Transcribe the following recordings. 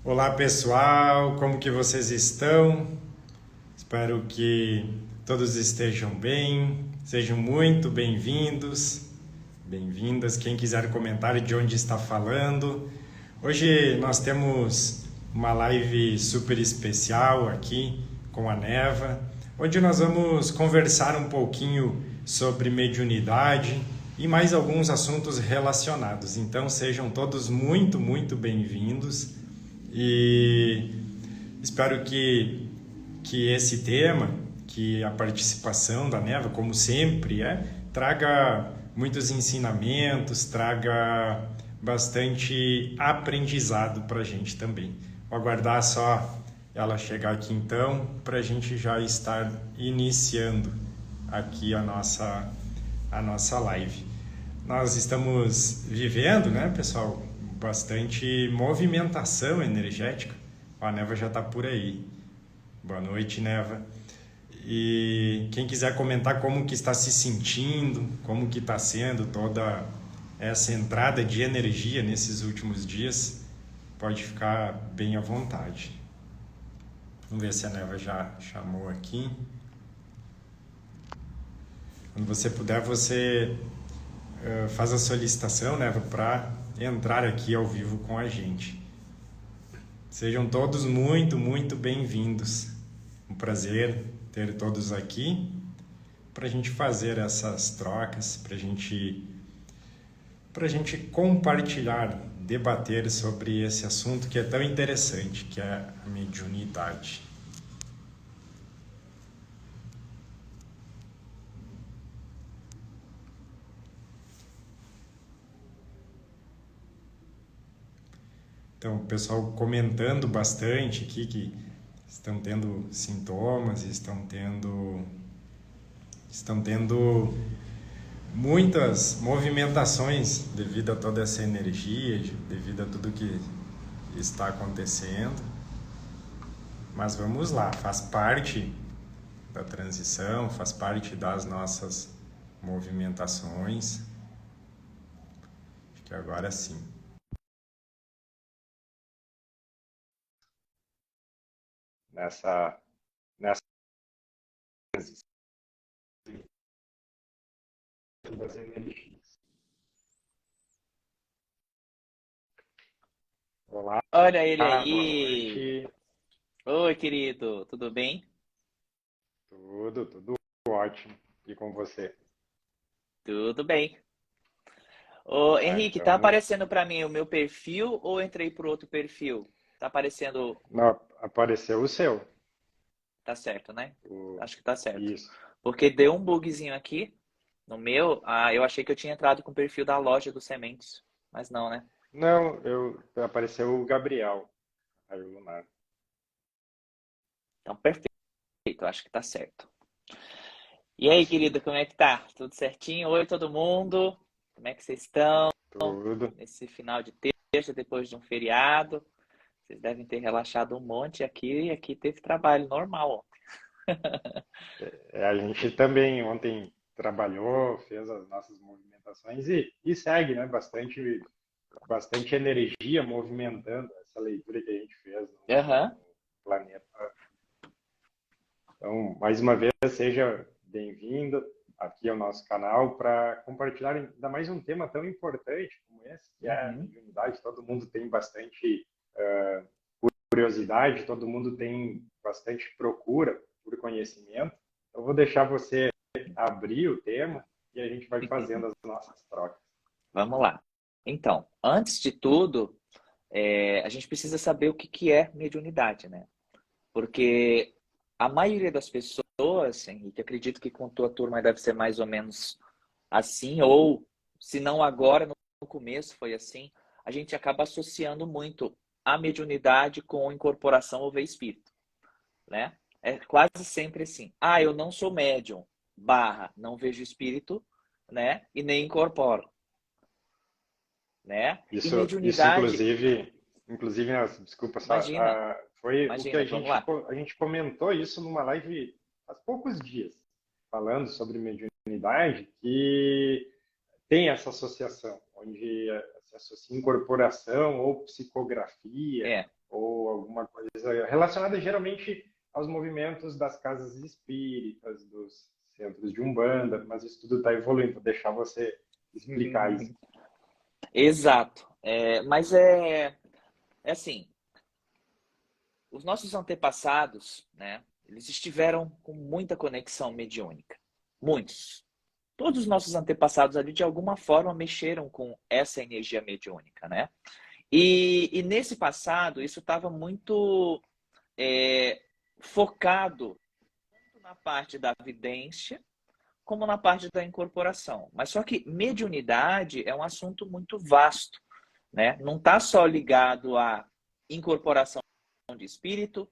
Olá pessoal, como que vocês estão? Espero que todos estejam bem, sejam muito bem-vindos, bem-vindas. Quem quiser comentar de onde está falando. Hoje nós temos uma live super especial aqui com a Neva, onde nós vamos conversar um pouquinho sobre mediunidade e mais alguns assuntos relacionados. Então sejam todos muito bem-vindos. E espero que esse tema, que a participação da Neva, como sempre traga muitos ensinamentos, traga bastante aprendizado para a gente também. Vou aguardar só ela chegar aqui então, para a gente já estar iniciando aqui a nossa live. Nós estamos vivendo, né, pessoal, bastante movimentação energética. A Neva já está por aí. Boa noite, Neva. E quem quiser comentar como que está se sentindo, como que está sendo toda essa entrada de energia nesses últimos dias, pode ficar bem à vontade. Vamos ver se a Neva já chamou aqui. Quando você puder, você faz a solicitação, Neva, para entrar aqui ao vivo com a gente. Sejam todos muito bem-vindos. Um prazer ter todos aqui para a gente fazer essas trocas, para a gente compartilhar, debater sobre esse assunto que é tão interessante, que é a mediunidade. Então, o pessoal comentando bastante aqui que estão tendo sintomas, estão tendo muitas movimentações devido a toda essa energia, devido a tudo que está acontecendo. Mas vamos lá, faz parte da transição, faz parte das nossas movimentações. Acho que agora sim. Nessa transição das energias. Olá, Olha ele boa aí. noite. Oi, querido, tudo bem? Tudo ótimo. E com você? Tudo bem. Ô, Ah, Henrique, tá então. aparecendo pra mim o meu perfil ou eu entrei pro outro perfil? Tá aparecendo, Não, apareceu o seu. tá certo, né? O, Acho que tá certo. isso. Porque deu um bugzinho aqui no meu. Eu achei que eu tinha entrado com o perfil da loja dos sementes, mas não, né? Não, apareceu o Gabriel, aí o Lunar. Então, perfeito, acho que tá certo. E Ah, aí, sim. querido, como é que tá? Tudo certinho? Oi, todo mundo. Como é que vocês estão Tudo. nesse final de terça, depois de um feriado? Vocês devem ter relaxado um monte aqui. Aqui teve trabalho normal ontem. A gente também ontem trabalhou, fez as nossas movimentações e segue, né? Bastante energia movimentando essa leitura que a gente fez Aham. no planeta. Então, mais uma vez, seja bem-vindo aqui ao nosso canal para compartilhar ainda mais um tema tão importante como esse, que é a Uhum. mediunidade. Todo mundo tem bastante curiosidade, todo mundo tem bastante procura por conhecimento. Eu vou deixar você abrir o tema e a gente vai fazendo as nossas trocas. Vamos lá. Então, antes de tudo, a gente precisa saber o que que é mediunidade, né? Porque a maioria das pessoas, Henrique, acredito que com tua turma deve ser mais ou menos assim, ou se não agora, no começo foi assim, a gente acaba associando muito a mediunidade com incorporação ou ver espírito, né? É quase sempre assim. Ah, eu não sou médium, barra, não vejo espírito, né? E nem incorporo, né? E Isso mediunidade, inclusive, Nelson, desculpa só, imagina, foi o que imagina, vamos lá. a gente comentou isso numa live há poucos dias, falando sobre mediunidade, que tem essa associação, onde se associa incorporação ou psicografia É, ou alguma coisa relacionada geralmente aos movimentos das casas espíritas, dos centros de Umbanda, mas isso tudo está evoluindo. Vou deixar você explicar isso. Exato. Mas é assim, os nossos antepassados, né, eles estiveram com muita conexão mediúnica. Muitos. Todos os nossos antepassados ali, de alguma forma, mexeram com essa energia mediúnica, né? E nesse passado, isso estava muito focado tanto na parte da vidência, como na parte da incorporação. Mas só que mediunidade é um assunto muito vasto, né? Não está só ligado à incorporação de espírito,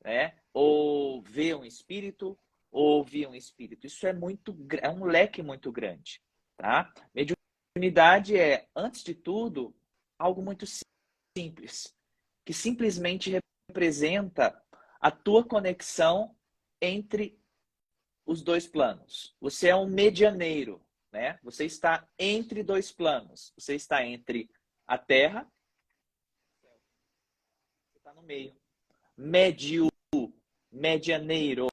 né? Ou ver um espírito, ou ouvir um espírito. Isso é um leque muito grande, tá? Mediunidade é, antes de tudo, algo muito simples, que simplesmente representa a tua conexão entre os dois planos. Você é um medianeiro, né? Você está entre dois planos. Você está entre a Terra, você está no meio. Medianeiro,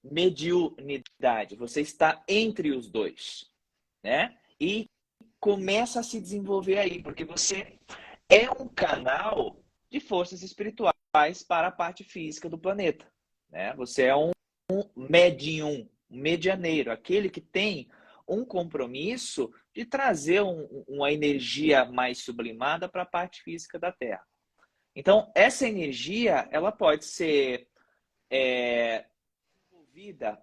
mediunidade. Você está entre os dois, né? E começa a se desenvolver aí, porque você é um canal de forças espirituais para a parte física do planeta, né? Você é um médium, um medianeiro, aquele que tem um compromisso de trazer uma energia mais sublimada para a parte física da Terra. Então, essa energia, ela pode ser desenvolvida,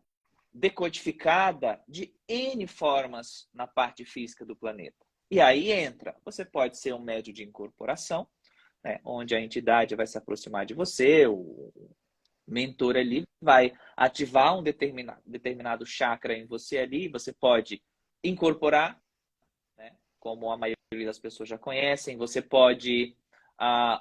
decodificada de N formas na parte física do planeta. E aí entra, você pode ser um médium de incorporação, né, onde a entidade vai se aproximar de você, o mentor ali vai ativar um determinado chakra em você ali, você pode incorporar, né, como a maioria das pessoas já conhecem, você pode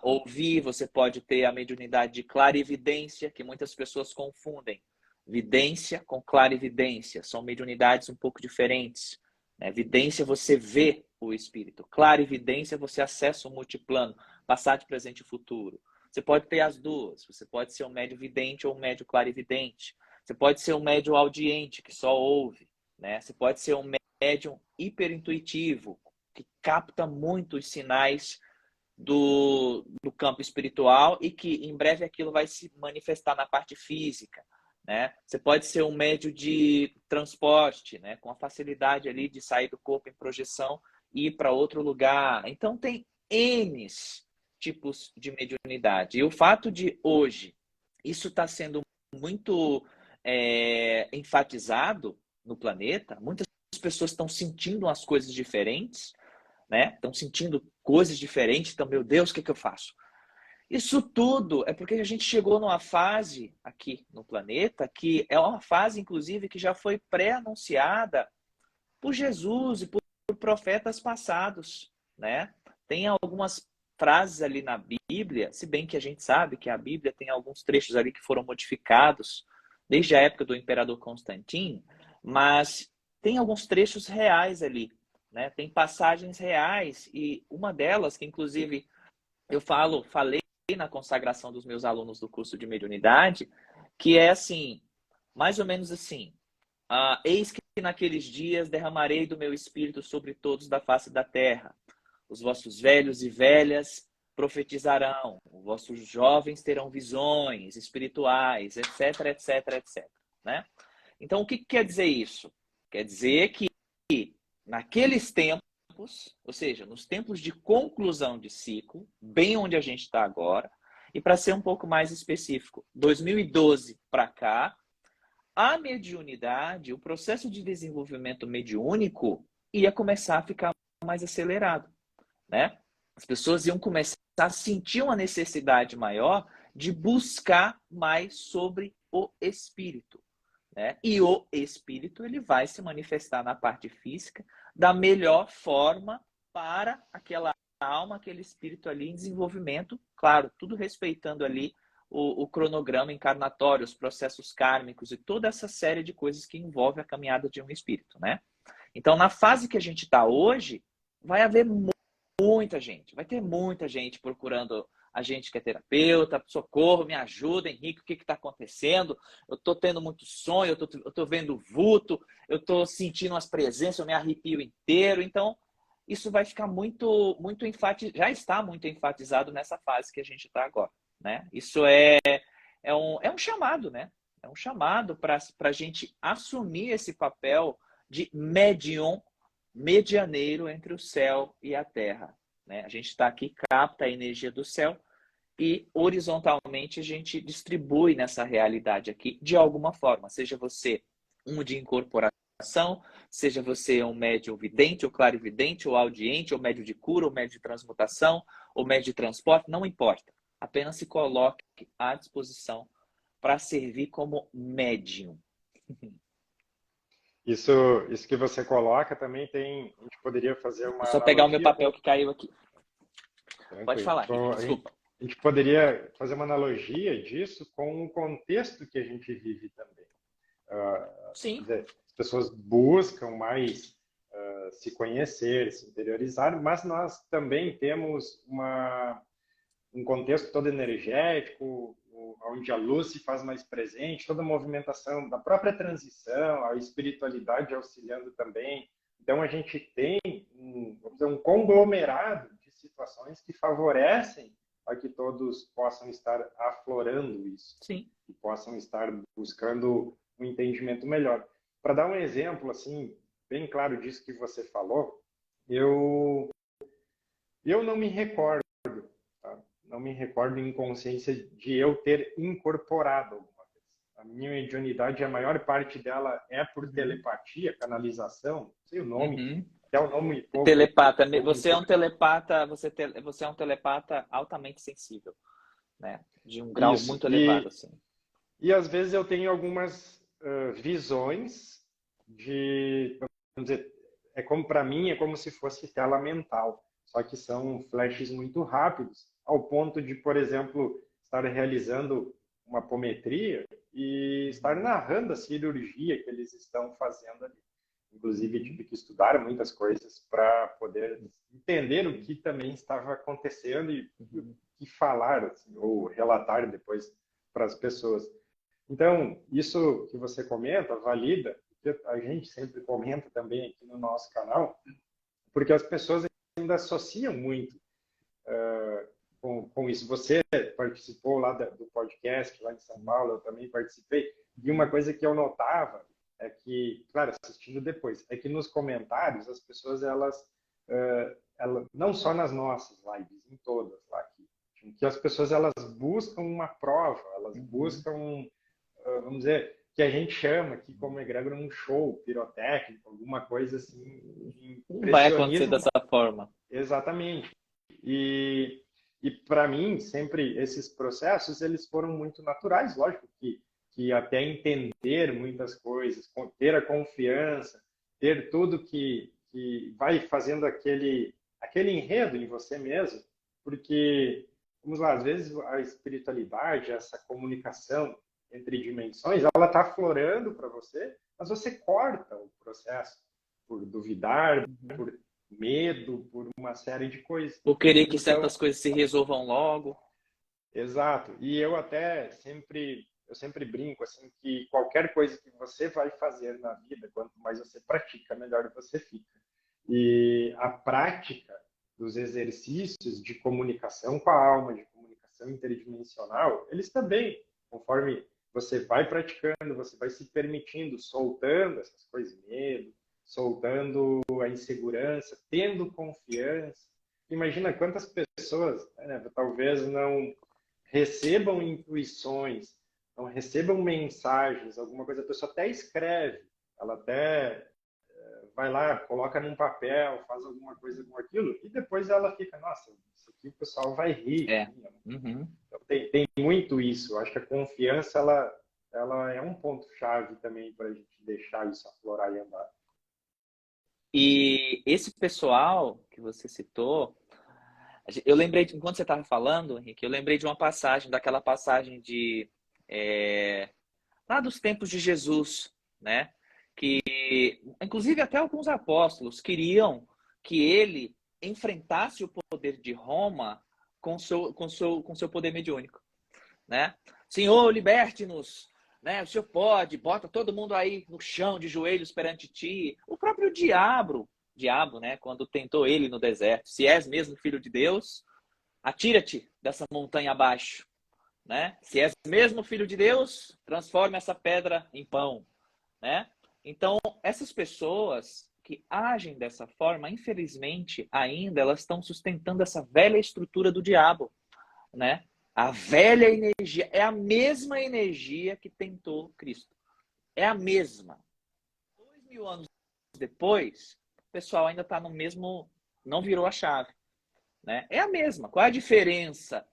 ouvir, você pode ter a mediunidade de clarividência, que muitas pessoas confundem. Vidência com clarividência, são mediunidades um pouco diferentes. Né? Vidência, você vê o espírito. Clarividência, você acessa o multiplano, passado, presente e futuro. Você pode ter as duas. Você pode ser um médium vidente ou um médium clarividente. Você pode ser um médium audiente, que só ouve. Né? Você pode ser um médium hiperintuitivo, que capta muito os sinais do campo espiritual e que em breve aquilo vai se manifestar na parte física. Né? Você pode ser um médium de transporte, né? Com a facilidade ali de sair do corpo em projeção e ir para outro lugar. Então tem N tipos de mediunidade. E o fato de hoje isso está sendo muito enfatizado no planeta, muitas pessoas estão sentindo as coisas diferentes, né? Estão sentindo coisas diferentes, então, meu Deus, o que eu faço? Isso tudo é porque a gente chegou numa fase aqui no planeta que é uma fase, inclusive, que já foi pré-anunciada por Jesus e por profetas passados, né? Tem algumas frases ali na Bíblia, se bem que a gente sabe que a Bíblia tem alguns trechos ali que foram modificados desde a época do imperador Constantino, mas tem alguns trechos reais ali, né? Tem passagens reais e uma delas que, inclusive, eu falei na consagração dos meus alunos do curso de mediunidade, que é assim, mais ou menos assim: eis que naqueles dias derramarei do meu espírito sobre todos da face da terra. Os vossos velhos e velhas profetizarão, os vossos jovens terão visões espirituais, etc, etc, etc. Né? Então, o que quer dizer isso? Quer dizer que naqueles tempos, ou seja, nos tempos de conclusão de ciclo, bem onde a gente está agora, e para ser um pouco mais específico, 2012 para cá, a mediunidade, o processo de desenvolvimento mediúnico ia começar a ficar mais acelerado, né? As pessoas iam começar a sentir uma necessidade maior de buscar mais sobre o espírito, né? E o espírito, ele vai se manifestar na parte física da melhor forma para aquela alma, aquele espírito ali em desenvolvimento, claro, tudo respeitando ali o cronograma encarnatório, os processos kármicos e toda essa série de coisas que envolve a caminhada de um espírito, né? Então, na fase que a gente está hoje, vai haver muita gente, vai ter muita gente procurando a gente que é terapeuta, socorro, me ajuda, Henrique, o que está acontecendo? Eu estou tendo muito sonho, eu tô vendo vulto, eu estou sentindo as presenças, eu me arrepio inteiro. Então, isso vai ficar muito enfatizado, já está muito enfatizado nessa fase que a gente está agora, né? Isso é um chamado, né? É um chamado para a gente assumir esse papel de médium, medianeiro entre o céu e a terra, né? A gente está aqui, capta a energia do céu e horizontalmente a gente distribui nessa realidade aqui de alguma forma, seja você um de incorporação, seja você um médium vidente, ou clarividente, ou audiente, ou médium de cura, ou médium de transmutação, ou médium de transporte, não importa. Apenas se coloque à disposição para servir como médium. Isso que você coloca também tem, a gente poderia fazer Vou uma só pegar o meu analogia papel que caiu aqui. Pode tranquilo. falar, Henrique, desculpa. A gente poderia fazer uma analogia disso com o contexto que a gente vive também. Quer Sim. dizer, as pessoas buscam mais se conhecer, se interiorizar, mas nós também temos um contexto todo energético, onde a luz se faz mais presente, toda a movimentação da própria transição, a espiritualidade auxiliando também. Então, a gente tem vamos dizer, um conglomerado de situações que favorecem para que todos possam estar aflorando isso. Sim. E possam estar buscando um entendimento melhor. Para dar um exemplo, assim, bem claro disso que você falou, eu não me recordo, tá? Não me recordo em consciência de eu ter incorporado alguma vez. A minha mediunidade, a maior parte dela é por telepatia, canalização, não sei o nome, até o nome pouco. Telepata. Você é um telepata, você é um telepata altamente sensível, né? De um grau Isso. muito elevado, assim. E às vezes eu tenho algumas visões de, vamos dizer, para mim é como se fosse tela mental, só que são flashes muito rápidos, ao ponto de, por exemplo, estar realizando uma apometria e estar narrando a cirurgia que eles estão fazendo ali. Inclusive, tive que estudar muitas coisas para poder entender o que também estava acontecendo e falar, assim, ou relatar depois para as pessoas. Então, isso que você comenta, valida, que a gente sempre comenta também aqui no nosso canal, porque as pessoas ainda associam muito com isso. Você participou lá do podcast, lá em São Paulo, eu também participei, e uma coisa que eu notava é que, claro, assistindo depois, é que nos comentários as pessoas, elas não só nas nossas lives, em todas lá aqui, que as pessoas elas buscam uma prova, elas buscam, vamos dizer, que a gente chama aqui como egrégora um show pirotécnico, alguma coisa assim, de Não vai acontecer impressionismo. dessa forma. Exatamente. E para mim, sempre esses processos, eles foram muito naturais, lógico que até entender muitas coisas, ter a confiança, ter tudo que vai fazendo aquele enredo em você mesmo, porque, vamos lá, às vezes a espiritualidade, essa comunicação entre dimensões, ela está aflorando para você, mas você corta o processo por duvidar, por medo, por uma série de coisas. Por querer que certas coisas se resolvam logo. Exato. E eu sempre brinco assim que qualquer coisa que você vai fazer na vida, quanto mais você pratica, melhor você fica. E a prática dos exercícios de comunicação com a alma, de comunicação interdimensional, eles também, conforme você vai praticando, você vai se permitindo, soltando essas coisas, medo, soltando a insegurança, tendo confiança. Imagina quantas pessoas, né, talvez não recebam intuições, não recebam mensagens, alguma coisa, a pessoa até escreve, ela até vai lá, coloca num papel, faz alguma coisa com aquilo, e depois ela fica, nossa, isso aqui o pessoal vai rir. Então, tem muito isso. Eu acho que a confiança, ela é um ponto-chave também para a gente deixar isso aflorar e andar. E esse pessoal que você citou, eu lembrei, enquanto você estava falando, Henrique, eu lembrei de uma passagem, daquela passagem de lá dos tempos de Jesus, né? Que, inclusive, até alguns apóstolos queriam que ele enfrentasse o poder de Roma com seu poder mediúnico, né? Senhor, liberte-nos, né? O Senhor pode, bota todo mundo aí no chão, de joelhos perante ti. O próprio diabo, né? Quando tentou ele no deserto, se és mesmo filho de Deus, atira-te dessa montanha abaixo, né? Se és mesmo filho de Deus, transforma essa pedra em pão, né? Então, essas pessoas que agem dessa forma, infelizmente, ainda elas estão sustentando essa velha estrutura do diabo, né? A velha energia é a mesma energia que tentou Cristo. É a mesma. 2000 anos depois, o pessoal ainda está no mesmo, não virou a chave, né? É a mesma. Qual é a diferença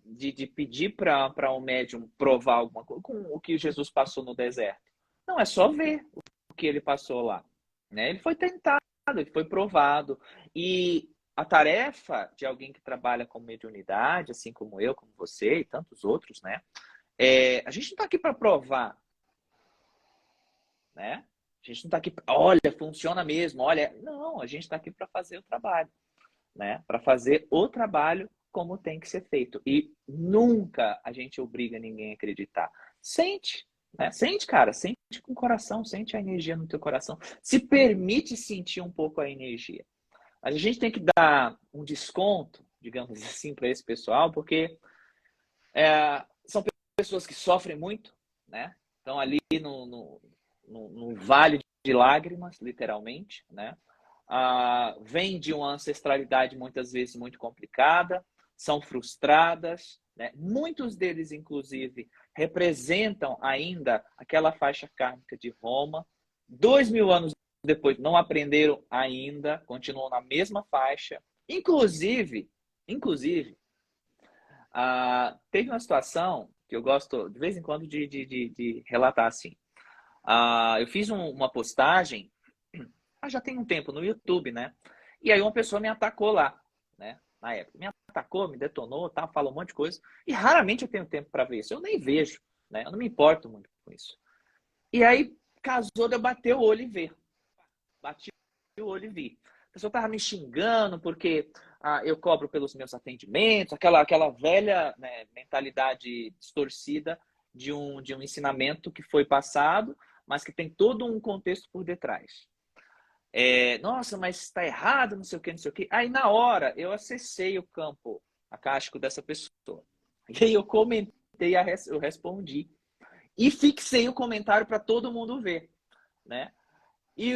de pedir para um médium provar alguma coisa com o que Jesus passou no deserto? Não, é só ver o que ele passou lá, né? Ele foi tentado, ele foi provado. E a tarefa de alguém que trabalha com mediunidade, assim como eu, como você e tantos outros, né? A gente não está aqui para provar, né? A gente não está aqui, olha, funciona mesmo, olha. Não, a gente está aqui para fazer o trabalho, né? Para fazer o trabalho como tem que ser feito. E nunca a gente obriga ninguém a acreditar. Sente, né? Sente, cara, sente com o coração, sente a energia no teu coração. Se permite sentir um pouco a energia. A gente tem que dar um desconto, digamos assim, para esse pessoal, porque são pessoas que sofrem muito, né? Estão ali no vale de lágrimas, literalmente, né? Vêm de uma ancestralidade muitas vezes muito complicada, são frustradas, né? Muitos deles, inclusive, representam ainda aquela faixa kármica de Roma. 2000 anos depois, não aprenderam ainda, continuam na mesma faixa. Inclusive, teve uma situação que eu gosto, de vez em quando, de relatar assim. Eu fiz uma postagem, já tem um tempo, no YouTube, né? E aí uma pessoa me atacou lá, né? Na época. Me atacou, me detonou, tá? Falou um monte de coisa. E raramente eu tenho tempo para ver isso. Eu nem vejo, né? Eu não me importo muito com isso. E aí casou de eu bater o olho e ver. Bati o olho e vi. A pessoa tava me xingando porque eu cobro pelos meus atendimentos, aquela velha, né, mentalidade distorcida de um ensinamento que foi passado, mas que tem todo um contexto por detrás. Nossa, mas está errado, não sei o que, não sei o que. Aí na hora eu acessei o campo acástico dessa pessoa. E aí eu comentei, eu respondi. E fixei o comentário para todo mundo ver, né? E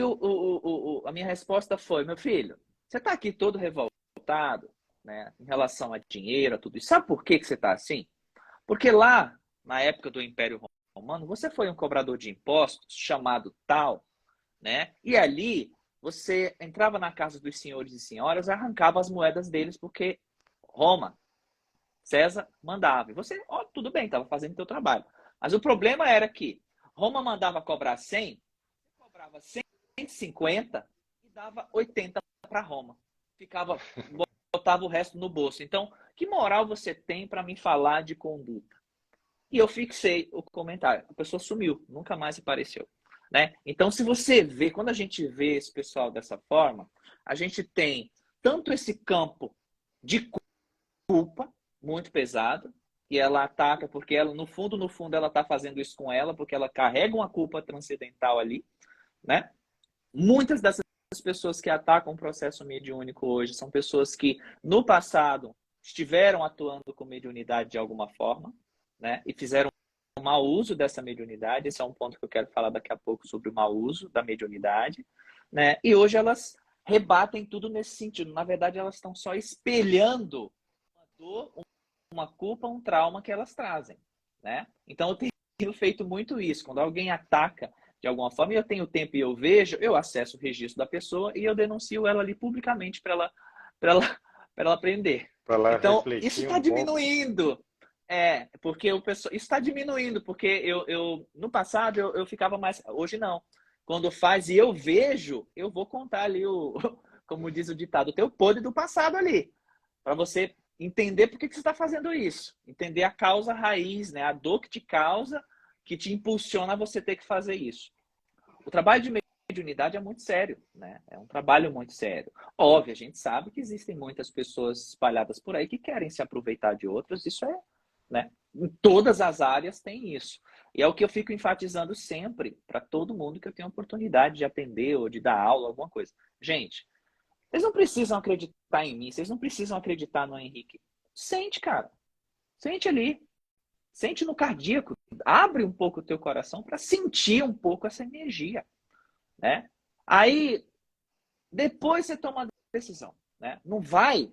a minha resposta foi, meu filho, você está aqui todo revoltado, né, em relação a dinheiro, a tudo isso. Sabe por que você está assim? Porque lá, na época do Império Romano, você foi um cobrador de impostos chamado tal, né? E ali você entrava na casa dos senhores e senhoras e arrancava as moedas deles, porque Roma, César mandava. E você, tudo bem, estava fazendo o seu trabalho. Mas o problema era que Roma mandava cobrar 100, você cobrava 150 e dava 80 para Roma. Botava o resto no bolso. Então, que moral você tem para me falar de conduta? E eu fixei o comentário. A pessoa sumiu, nunca mais apareceu, né? Então, se você vê, quando a gente vê esse pessoal dessa forma, a gente tem tanto esse campo de culpa muito pesado, e ela ataca porque ela, no fundo, ela está fazendo isso com ela, porque ela carrega uma culpa transcendental ali, né? Muitas dessas pessoas que atacam o processo mediúnico hoje são pessoas que, no passado, estiveram atuando com mediunidade de alguma forma, né? E fizeram um mau uso dessa mediunidade. Esse é um ponto que eu quero falar daqui a pouco sobre o mau uso da mediunidade, né? E hoje elas rebatem tudo nesse sentido. Na verdade, elas estão só espelhando uma dor, uma culpa, um trauma que elas trazem, né? Então, eu tenho feito muito isso. Quando alguém ataca de alguma forma, e eu tenho tempo e eu vejo, eu acesso o registro da pessoa e eu denuncio ela ali publicamente para ela aprender. Então, isso está diminuindo. Porque isso está diminuindo, porque eu no passado eu ficava mais. Hoje não. Quando faz e eu vejo, eu vou contar ali como diz o ditado, o teu podre do passado ali. Para você entender por que você está fazendo isso. Entender a causa raiz, né? A dor que te causa, que te impulsiona a você ter que fazer isso. O trabalho de mediunidade é muito sério, né? É um trabalho muito sério. Óbvio, a gente sabe que existem muitas pessoas espalhadas por aí que querem se aproveitar de outras, isso é, né? Em todas as áreas tem isso. E é o que eu fico enfatizando sempre para todo mundo que eu tenho oportunidade de atender ou de dar aula, alguma coisa. Gente, vocês não precisam acreditar em mim, vocês não precisam acreditar no Henrique. Sente, cara. Sente ali. Sente no cardíaco. Abre um pouco o teu coração para sentir um pouco essa energia, né? Aí, depois você toma a decisão, né? Não vai,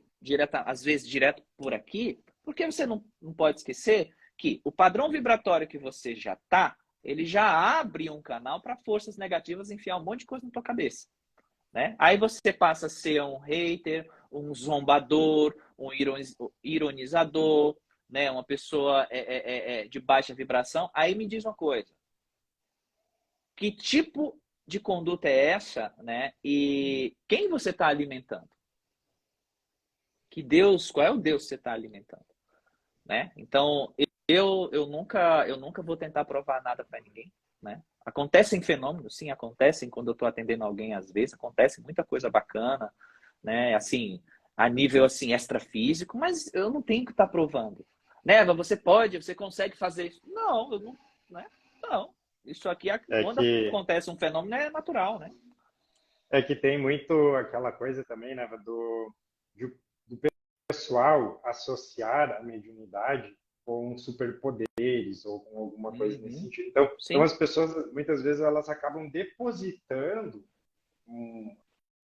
às vezes, direto por aqui, porque você não pode esquecer que o padrão vibratório que você já tá, ele já abre um canal para forças negativas enfiar um monte de coisa na tua cabeça, né? Aí você passa a ser um hater, um zombador, um ironizador, né? Uma pessoa de baixa vibração. Aí me diz uma coisa. Que tipo de conduta é essa, né? E quem você está alimentando? Que Deus, qual é o Deus que você está alimentando, né? Então, eu nunca vou tentar provar nada para ninguém, né? Acontecem fenômenos, sim, acontecem quando eu estou atendendo alguém às vezes, acontece muita coisa bacana, né? Assim, a nível assim extrafísico, mas eu não tenho que estar provando. Né? Você consegue fazer isso? Não, eu não, né? Não. Isso aqui, É quando que, acontece um fenômeno, é natural, né? é que tem muito aquela coisa também, né, do pessoal associar a mediunidade com superpoderes ou com alguma coisa nesse Uhum. sentido. Então Sim. as pessoas, muitas vezes, elas acabam depositando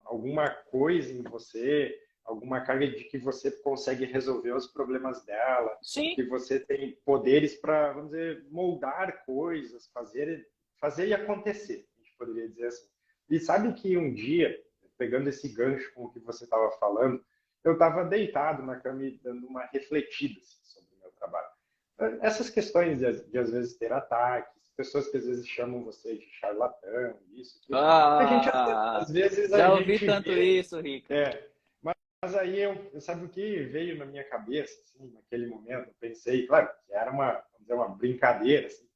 alguma coisa em você, alguma carga de que você consegue resolver os problemas dela, Sim. que você tem poderes para, vamos dizer, moldar coisas, fazer e acontecer, a gente poderia dizer assim. E sabe que um dia, pegando esse gancho com o que você estava falando, eu estava deitado na cama e dando uma refletida assim, sobre o meu trabalho. Essas questões de às vezes ter ataques, pessoas que às vezes chamam você de charlatão, isso, aquilo. A gente, Ah, às vezes, a já ouvi gente tanto vê. isso, Rick. É, mas aí sabe o que veio na minha cabeça, assim, naquele momento? Eu pensei, claro, que era vamos dizer, uma brincadeira, assim,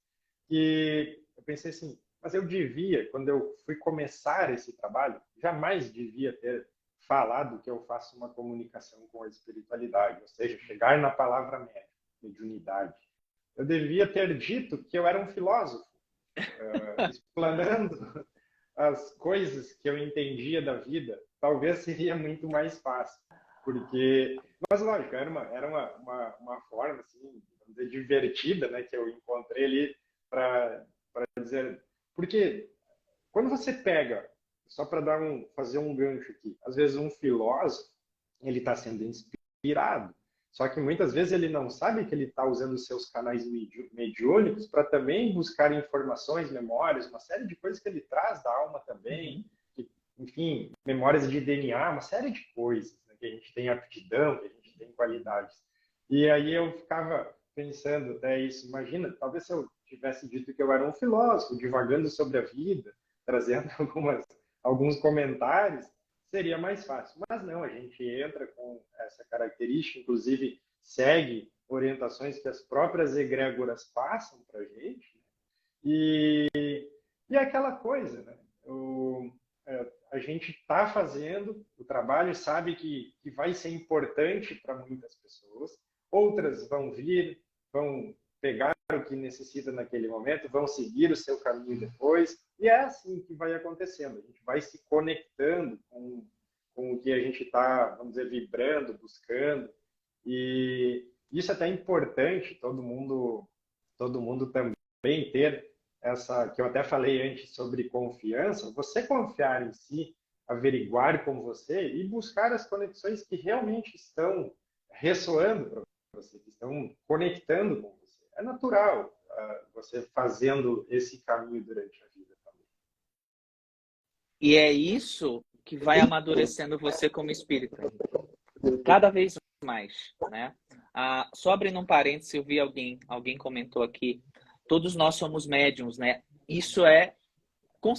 e eu pensei assim, mas eu devia, quando eu fui começar esse trabalho, jamais devia ter falado que eu faço uma comunicação com a espiritualidade, ou seja, chegar na palavra médica, mediunidade. Eu devia ter dito que eu era um filósofo, explanando as coisas que eu entendia da vida, talvez seria muito mais fácil. Porque, mas lógico, uma forma assim, vamos dizer, divertida, né, que eu encontrei ali para dizer. Porque quando você pega, só para fazer um gancho aqui, às vezes um filósofo, ele está sendo inspirado, só que muitas vezes ele não sabe que ele está usando os seus canais mediúnicos para também buscar informações, memórias, uma série de coisas que ele traz da alma também, Uhum. enfim, memórias de DNA, uma série de coisas, né, que a gente tem aptidão, que a gente tem qualidades. E aí eu ficava pensando até isso, imagina, talvez se eu tivesse dito que eu era um filósofo, divagando sobre a vida, trazendo alguns comentários, seria mais fácil. Mas não, a gente entra com essa característica, inclusive segue orientações que as próprias egrégoras passam para a gente, né? E é aquela coisa, né? A gente está fazendo o trabalho, sabe que vai ser importante para muitas pessoas, outras vão vir, vão pegar o que necessita naquele momento, vão seguir o seu caminho depois, e é assim que vai acontecendo. A gente vai se conectando com o que a gente está, vamos dizer, vibrando, buscando, e isso é até importante, todo mundo também ter essa, que eu até falei antes sobre confiança, você confiar em si, averiguar com você e buscar as conexões que realmente estão ressoando para você, que estão conectando com você. É natural você fazendo esse caminho durante a vida também. E é isso que vai amadurecendo você como espírito, cada vez mais, né? Só abrindo um parênteses, eu vi alguém comentou aqui, todos nós somos médiums, né? Isso é com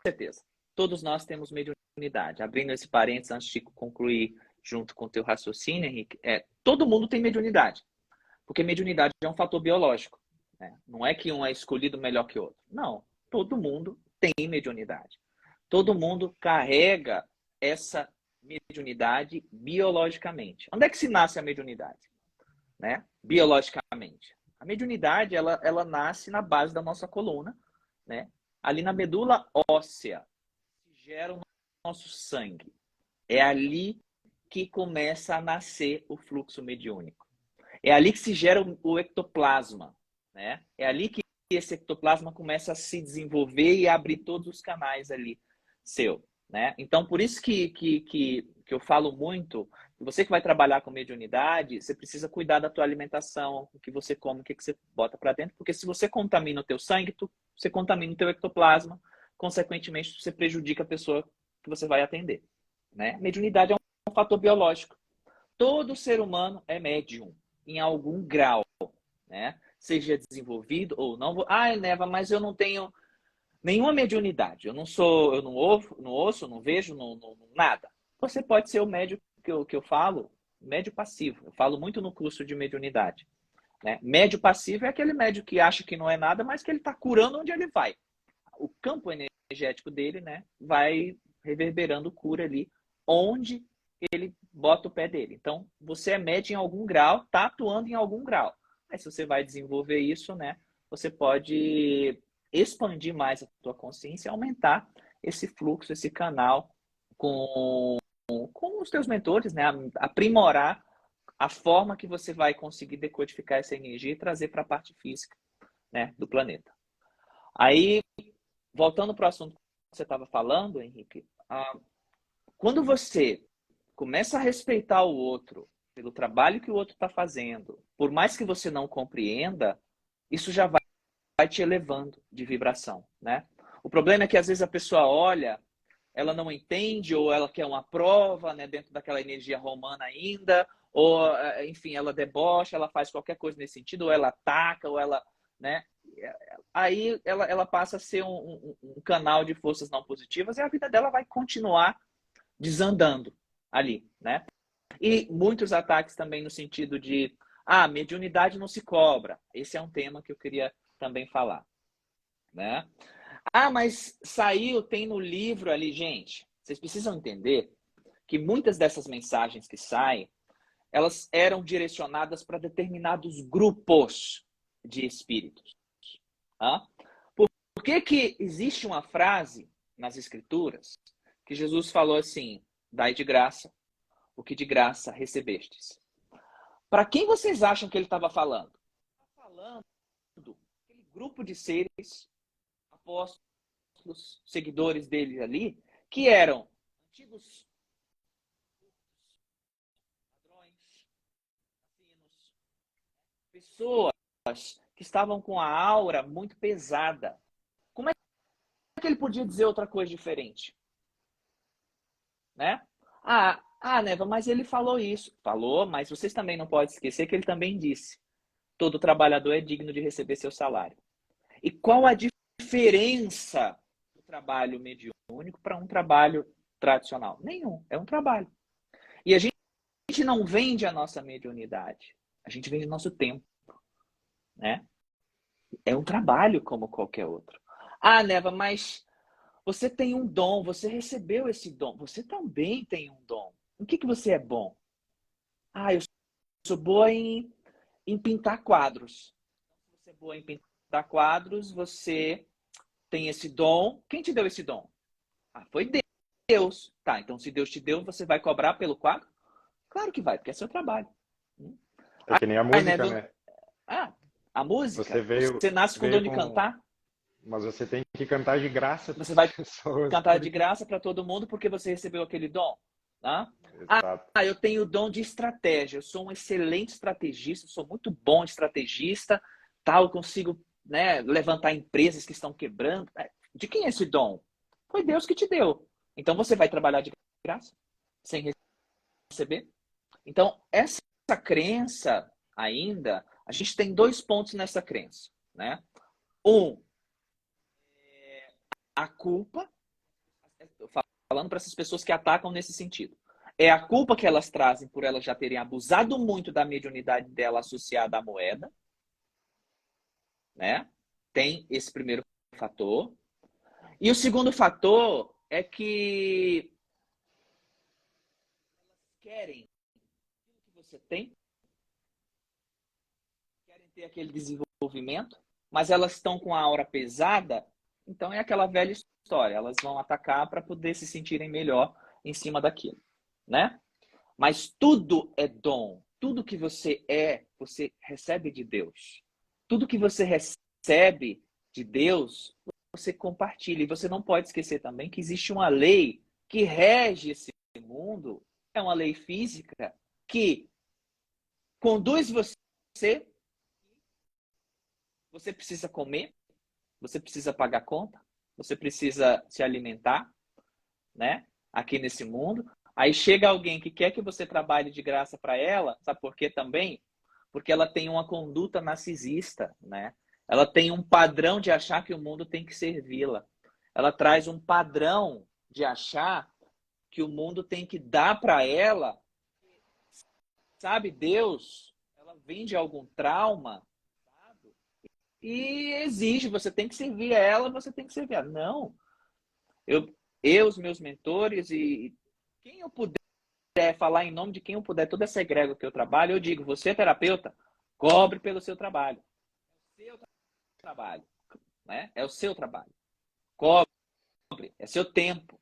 certeza. Todos nós temos mediunidade. Abrindo esse parênteses antes de concluir junto com o teu raciocínio, Henrique, todo mundo tem mediunidade, porque mediunidade é um fator biológico, né? Não é que um é escolhido melhor que o outro. Não, todo mundo tem mediunidade. Todo mundo carrega essa mediunidade biologicamente. Onde é que se nasce a mediunidade? Né? Biologicamente. A mediunidade, ela nasce na base da nossa coluna, né? Ali na medula óssea, que gera o nosso sangue. É ali que começa a nascer o fluxo mediúnico. É ali que se gera o ectoplasma, né? É ali que esse ectoplasma começa a se desenvolver e abrir todos os canais ali seu, né? Então, por isso que eu falo muito, você que vai trabalhar com mediunidade, você precisa cuidar da tua alimentação, o que você come, o que você bota para dentro, porque se você contamina o teu sangue, você contamina o teu ectoplasma, consequentemente, você prejudica a pessoa que você vai atender, né? Mediunidade é um fator biológico. Todo ser humano é médium, em algum grau, né? Seja desenvolvido ou não. Ah, Neva, mas eu não tenho nenhuma mediunidade. Eu não ouço, não vejo, nada. Você pode ser o médio que eu falo, médio passivo. Eu falo muito no curso de mediunidade. Né? Médio passivo é aquele médio que acha que não é nada, mas que ele está curando onde ele vai. O campo energético dele, né, vai reverberando cura ali, onde ele bota o pé dele. Então, você é médio em algum grau, está atuando em algum grau. Aí, se você vai desenvolver isso, né, você pode expandir mais a tua consciência, aumentar esse fluxo, esse canal com os teus mentores, né, aprimorar a forma que você vai conseguir decodificar essa energia e trazer para a parte física, né, do planeta. Aí, voltando para o assunto que você estava falando, Henrique, quando você começa a respeitar o outro pelo trabalho que o outro está fazendo, por mais que você não compreenda, isso já vai te elevando de vibração, né? O problema é que às vezes a pessoa olha, ela não entende, ou ela quer uma prova, né, dentro daquela energia romana ainda, ou, enfim, ela debocha, ela faz qualquer coisa nesse sentido, ou ela ataca, ou ela, né? Aí ela passa a ser um canal de forças não positivas e a vida dela vai continuar desandando ali, né? E muitos ataques também no sentido de, mediunidade não se cobra. Esse é um tema que eu queria também falar, né? Mas saiu, tem no livro ali, gente. Vocês precisam entender que muitas dessas mensagens que saem, elas eram direcionadas para determinados grupos de espíritos. Por que existe uma frase nas escrituras que Jesus falou assim, dai de graça o que de graça recebestes? Para quem vocês acham que ele estava falando? Falando daquele grupo de seres, apóstolos, seguidores dele ali, que eram antigos ladrões, assassinos, pessoas que estavam com a aura muito pesada. Como é que ele podia dizer outra coisa diferente? Né? Neva, mas ele falou isso. Falou, mas vocês também não podem esquecer que ele também disse: todo trabalhador é digno de receber seu salário. E qual a diferença do trabalho mediúnico para um trabalho tradicional? Nenhum, é um trabalho. E a gente não vende a nossa mediunidade, a gente vende o nosso tempo, né? É um trabalho como qualquer outro. Neva, mas você tem um dom, você recebeu esse dom, você também tem um dom. O que você é bom? Eu sou boa em pintar quadros. Se você é boa em pintar quadros, você tem esse dom. Quem te deu esse dom? Foi Deus. Tá, então se Deus te deu, você vai cobrar pelo quadro? Claro que vai, porque é seu trabalho. É que nem a música, né? A música, você nasce com dom de cantar. Mas você tem que cantar de graça. Você vai cantar de graça para todo mundo porque você recebeu aquele dom. Tá? Eu tenho o dom de estratégia. Eu sou um excelente estrategista, sou muito bom estrategista. Tá? Eu consigo, né, levantar empresas que estão quebrando. De quem é esse dom? Foi Deus que te deu. Então você vai trabalhar de graça, sem receber. Então, essa crença ainda, a gente tem 2 pontos nessa crença. Né? A culpa, falando para essas pessoas que atacam nesse sentido, é a culpa que elas trazem por elas já terem abusado muito da mediunidade dela associada à moeda, né? Tem esse primeiro fator. E o segundo fator é que querem aquilo que você tem, querem ter aquele desenvolvimento, mas elas estão com a aura pesada, então é aquela velha história, elas vão atacar para poder se sentirem melhor em cima daquilo, né? Mas tudo é dom, tudo que você é, você recebe de Deus. Tudo que você recebe de Deus, você compartilha. E você não pode esquecer também que existe uma lei que rege esse mundo, é uma lei física que conduz você. Você precisa comer, você precisa pagar conta, você precisa se alimentar, né? Aqui nesse mundo. Aí chega alguém que quer que você trabalhe de graça para ela, sabe por quê também? Porque ela tem uma conduta narcisista, né? Ela tem um padrão de achar que o mundo tem que servi-la. Ela traz um padrão de achar que o mundo tem que dar para ela. Sabe, Deus, ela vem de algum trauma, sabe? E exige, você tem que servir a ela, você tem que servir a ela. Não. Os meus mentores e quem eu puder falar em nome de quem eu puder, toda essa egrégora que eu trabalho, eu digo, você terapeuta, cobre pelo seu trabalho. É o seu trabalho, né? É o seu trabalho. Cobre, é seu tempo.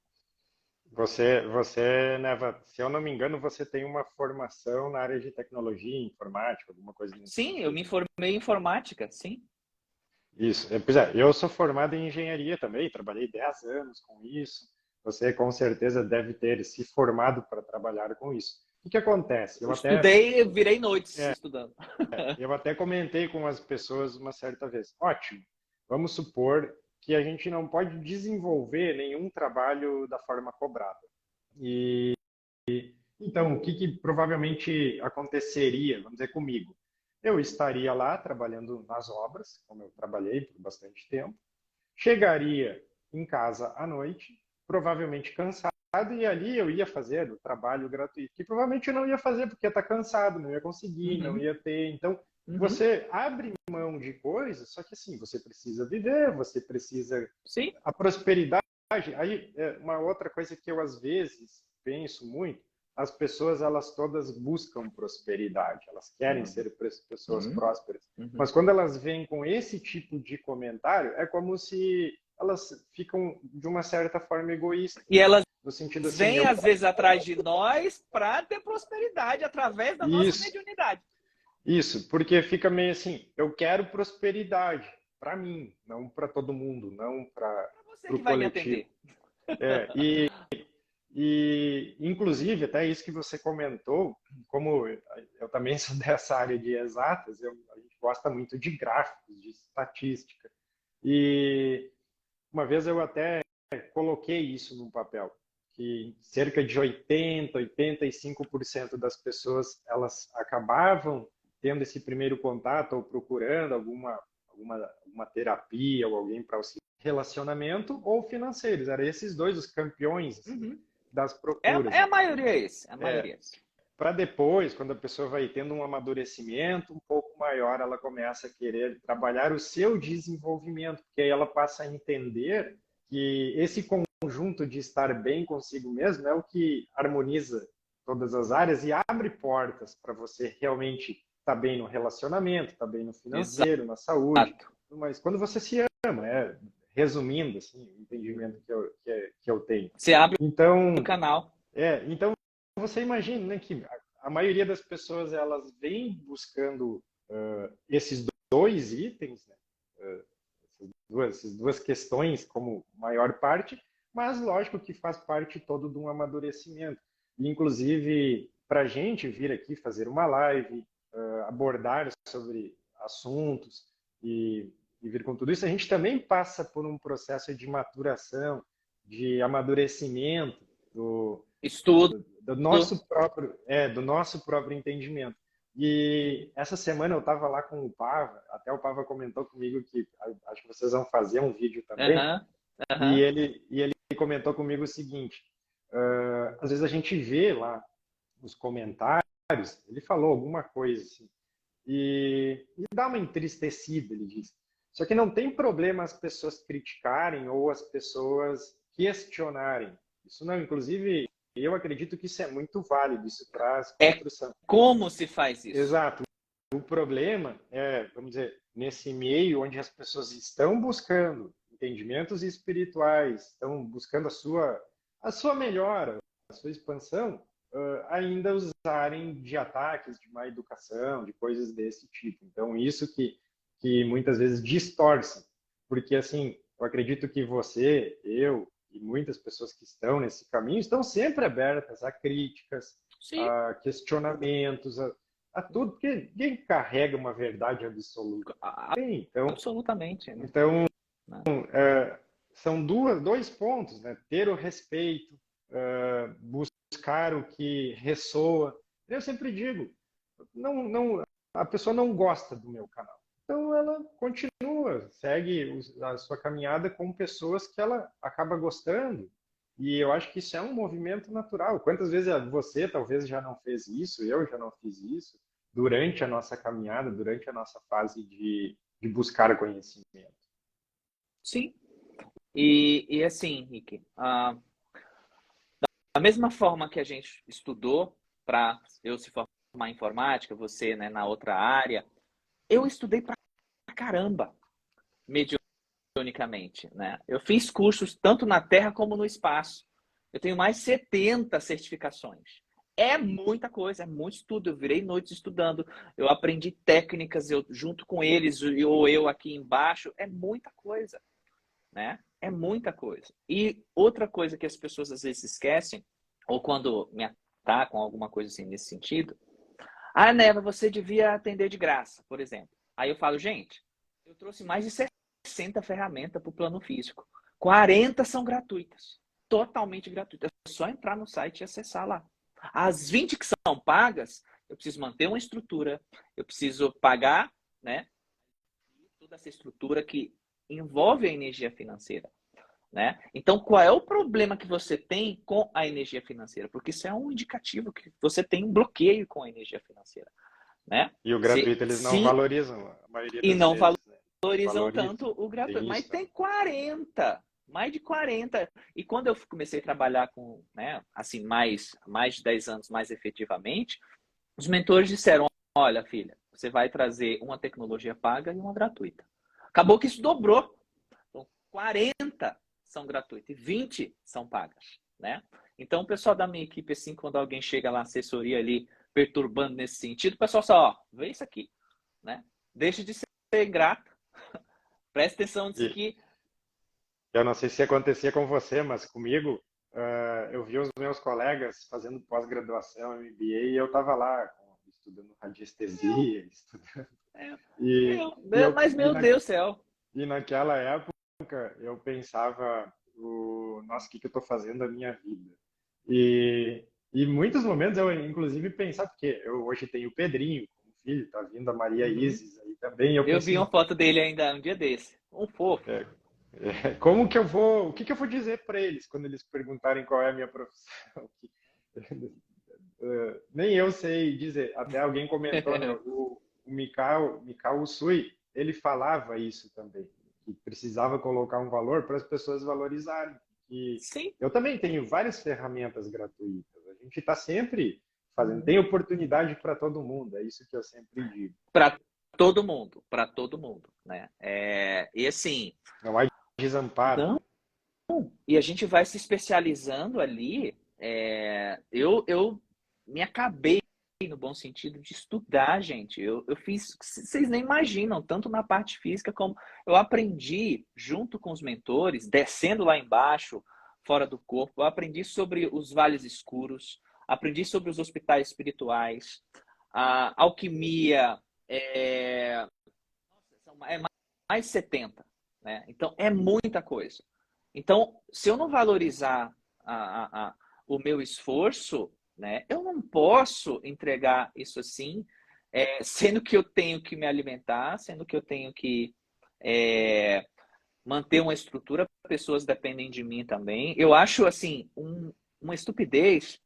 Neva, se eu não me engano, você tem uma formação na área de tecnologia, informática, alguma coisa nesse Sim, eu sentido. me formei em informática, sim. Isso. Pois é, eu sou formado em engenharia também, trabalhei 10 anos com isso. Você com certeza deve ter se formado para trabalhar com isso. O que acontece? Eu estudei, eu virei noites É, estudando. eu até comentei com as pessoas uma certa vez. Ótimo, vamos supor que a gente não pode desenvolver nenhum trabalho da forma cobrada. E então, o que provavelmente aconteceria, vamos dizer, comigo? Eu estaria lá trabalhando nas obras, como eu trabalhei por bastante tempo, chegaria em casa à noite, provavelmente cansado, e ali eu ia fazer o trabalho gratuito, que provavelmente eu não ia fazer porque ia estar cansado, não ia conseguir, não Uhum, ia ter. Então, uhum, você abre mão de coisas, só que assim, você precisa viver, você precisa. sim. A prosperidade. Aí, uma outra coisa que eu às vezes penso muito, as pessoas elas todas buscam prosperidade, elas querem Uhum, ser pessoas uhum, prósperas, uhum. mas quando elas vêm com esse tipo de comentário, é como se elas ficam de uma certa forma egoístas, E elas no sentido assim, vêm, às vezes, atrás de nós para ter prosperidade através da nossa isso, mediunidade. isso, porque fica meio assim, eu quero prosperidade para mim, não para todo mundo, não para É você o que vai me coletivo. atender. É, inclusive, até isso que você comentou, como eu também sou dessa área de exatas, a gente gosta muito de gráficos, de estatística. E uma vez eu até coloquei isso no papel, que cerca de 85% das pessoas elas acabavam tendo esse primeiro contato ou procurando alguma terapia ou alguém para auxiliar relacionamento ou financeiros. Eram esses dois os campeões assim, Uhum. das É, procuras. é a maioria esse, é a maioria esse. Para depois, quando a pessoa vai tendo um amadurecimento um pouco maior, ela começa a querer trabalhar o seu desenvolvimento, porque aí ela passa a entender que esse conjunto de estar bem consigo mesmo é o que harmoniza todas as áreas e abre portas para você realmente estar bem no relacionamento, estar bem no Exato. financeiro, na saúde. Mas quando você se ama, resumindo assim, o entendimento que eu tenho. Você abre o Então, canal. então você imagina, né, que a maioria das pessoas elas vêm buscando esses dois itens, né, essas duas questões como maior parte, mas lógico que faz parte todo de um amadurecimento. E, inclusive, para a gente vir aqui fazer uma live, abordar sobre assuntos e vir com tudo isso, a gente também passa por um processo de maturação, de amadurecimento Estudo. do nosso próprio entendimento. E essa semana eu estava lá com o Pava, até o Pava comentou comigo que acho que vocês vão fazer um vídeo também, Aham, e aham. ele comentou comigo o seguinte, às vezes a gente vê lá os comentários, ele falou alguma coisa assim, e dá uma entristecida, ele disse. Só que não tem problema as pessoas criticarem ou as pessoas questionarem. Isso não, inclusive, eu acredito que isso é muito válido, isso traz É construção. como se faz isso? Exato. O problema é, vamos dizer, nesse meio onde as pessoas estão buscando entendimentos espirituais, estão buscando a sua melhora, a sua expansão, ainda usarem de ataques, de má educação, de coisas desse tipo. Então, isso que muitas vezes distorce. Porque, assim, eu acredito que você, eu e muitas pessoas que estão nesse caminho estão sempre abertas a críticas, Sim. a questionamentos, a tudo, porque ninguém carrega uma verdade absoluta. Então, Absolutamente. Né? então Né? são dois pontos, né? Ter o respeito, buscar o que ressoa. Eu sempre digo, a pessoa não gosta do meu canal. Então ela continua, segue a sua caminhada com pessoas que ela acaba gostando. E eu acho que isso é um movimento natural. Quantas vezes você talvez já não fez isso, eu já não fiz isso, durante a nossa caminhada, durante a nossa fase de buscar conhecimento. Sim. E assim, Henrique, da mesma forma que a gente estudou para eu se formar em informática, você, né, na outra área, eu estudei pra caramba, mediunicamente, né? Eu fiz cursos tanto na Terra como no espaço. Eu tenho mais 70 certificações. É muita coisa, é muito estudo. Eu virei noites estudando, eu aprendi técnicas, eu junto com eles, ou eu aqui embaixo, é muita coisa, né? É muita coisa. E outra coisa que as pessoas às vezes esquecem, ou quando me atacam, alguma coisa assim nesse sentido, ah, Neva, você devia atender de graça, por exemplo. Aí eu falo, gente, eu trouxe mais de 60 ferramentas para o plano físico. 40 são gratuitas, totalmente gratuitas. É só entrar no site e acessar lá. As 20 que são pagas, eu preciso manter uma estrutura, eu preciso pagar, né, toda essa estrutura que envolve a energia financeira. Né? Então, qual é o problema que você tem com a energia financeira? Porque isso é um indicativo que você tem um bloqueio com a energia financeira. Né? E o gratuito eles não valorizam, a maioria E das não vezes, né? valorizam Valoriza. tanto o gratuito. Tem Mas isso tem também. 40, mais de 40. E quando eu comecei a trabalhar com, né, assim, mais de 10 anos mais efetivamente, os mentores disseram, olha, filha, você vai trazer uma tecnologia paga e uma gratuita. Acabou que isso dobrou. Então, 40 são gratuitas e 20 são pagas, né? Então, o pessoal da minha equipe, assim, quando alguém chega lá, assessoria ali, perturbando nesse sentido, o pessoal só, ó, vê isso aqui, né? Deixa de ser ingrato, presta atenção nisso E aqui. eu não sei se acontecia com você, mas comigo, eu vi os meus colegas fazendo pós-graduação, MBA, e eu estava lá estudando radiestesia, estudando. É, E, e, eu, mas, e, meu na, Deus do céu. e naquela época eu pensava, nossa, o que eu estou fazendo da minha vida? E em muitos momentos eu, inclusive, pensava, porque eu hoje tenho o Pedrinho como filho, está vindo a Maria Uhum. Isis aí também, e eu Eu vi pensei, uma foto dele ainda um dia desse. Um fofo. é, como que eu vou, o que que eu vou dizer para eles quando eles perguntarem qual é a minha profissão? Nem eu sei dizer. Até alguém comentou, né? O Mikao Usui, ele falava isso também, que precisava colocar um valor para as pessoas valorizarem. E Sim. eu também tenho várias ferramentas gratuitas. A gente está sempre fazendo, Uhum. tem oportunidade para todo mundo. É isso que eu sempre digo. Para todo mundo, né? E assim, Não há desamparo, não. né? E a gente vai se especializando ali. Eu me acabei, no bom sentido, de estudar, gente. Eu fiz, vocês nem imaginam, tanto na parte física como eu aprendi junto com os mentores, descendo lá embaixo, fora do corpo. Eu aprendi sobre os vales escuros, aprendi sobre os hospitais espirituais, a alquimia, é mais de 70, né? Então é muita coisa. Então, se eu não valorizar o meu esforço, né, eu não posso entregar isso assim, sendo que eu tenho que me alimentar, sendo que eu tenho que manter uma estrutura, pessoas dependem de mim também. Eu acho assim uma estupidez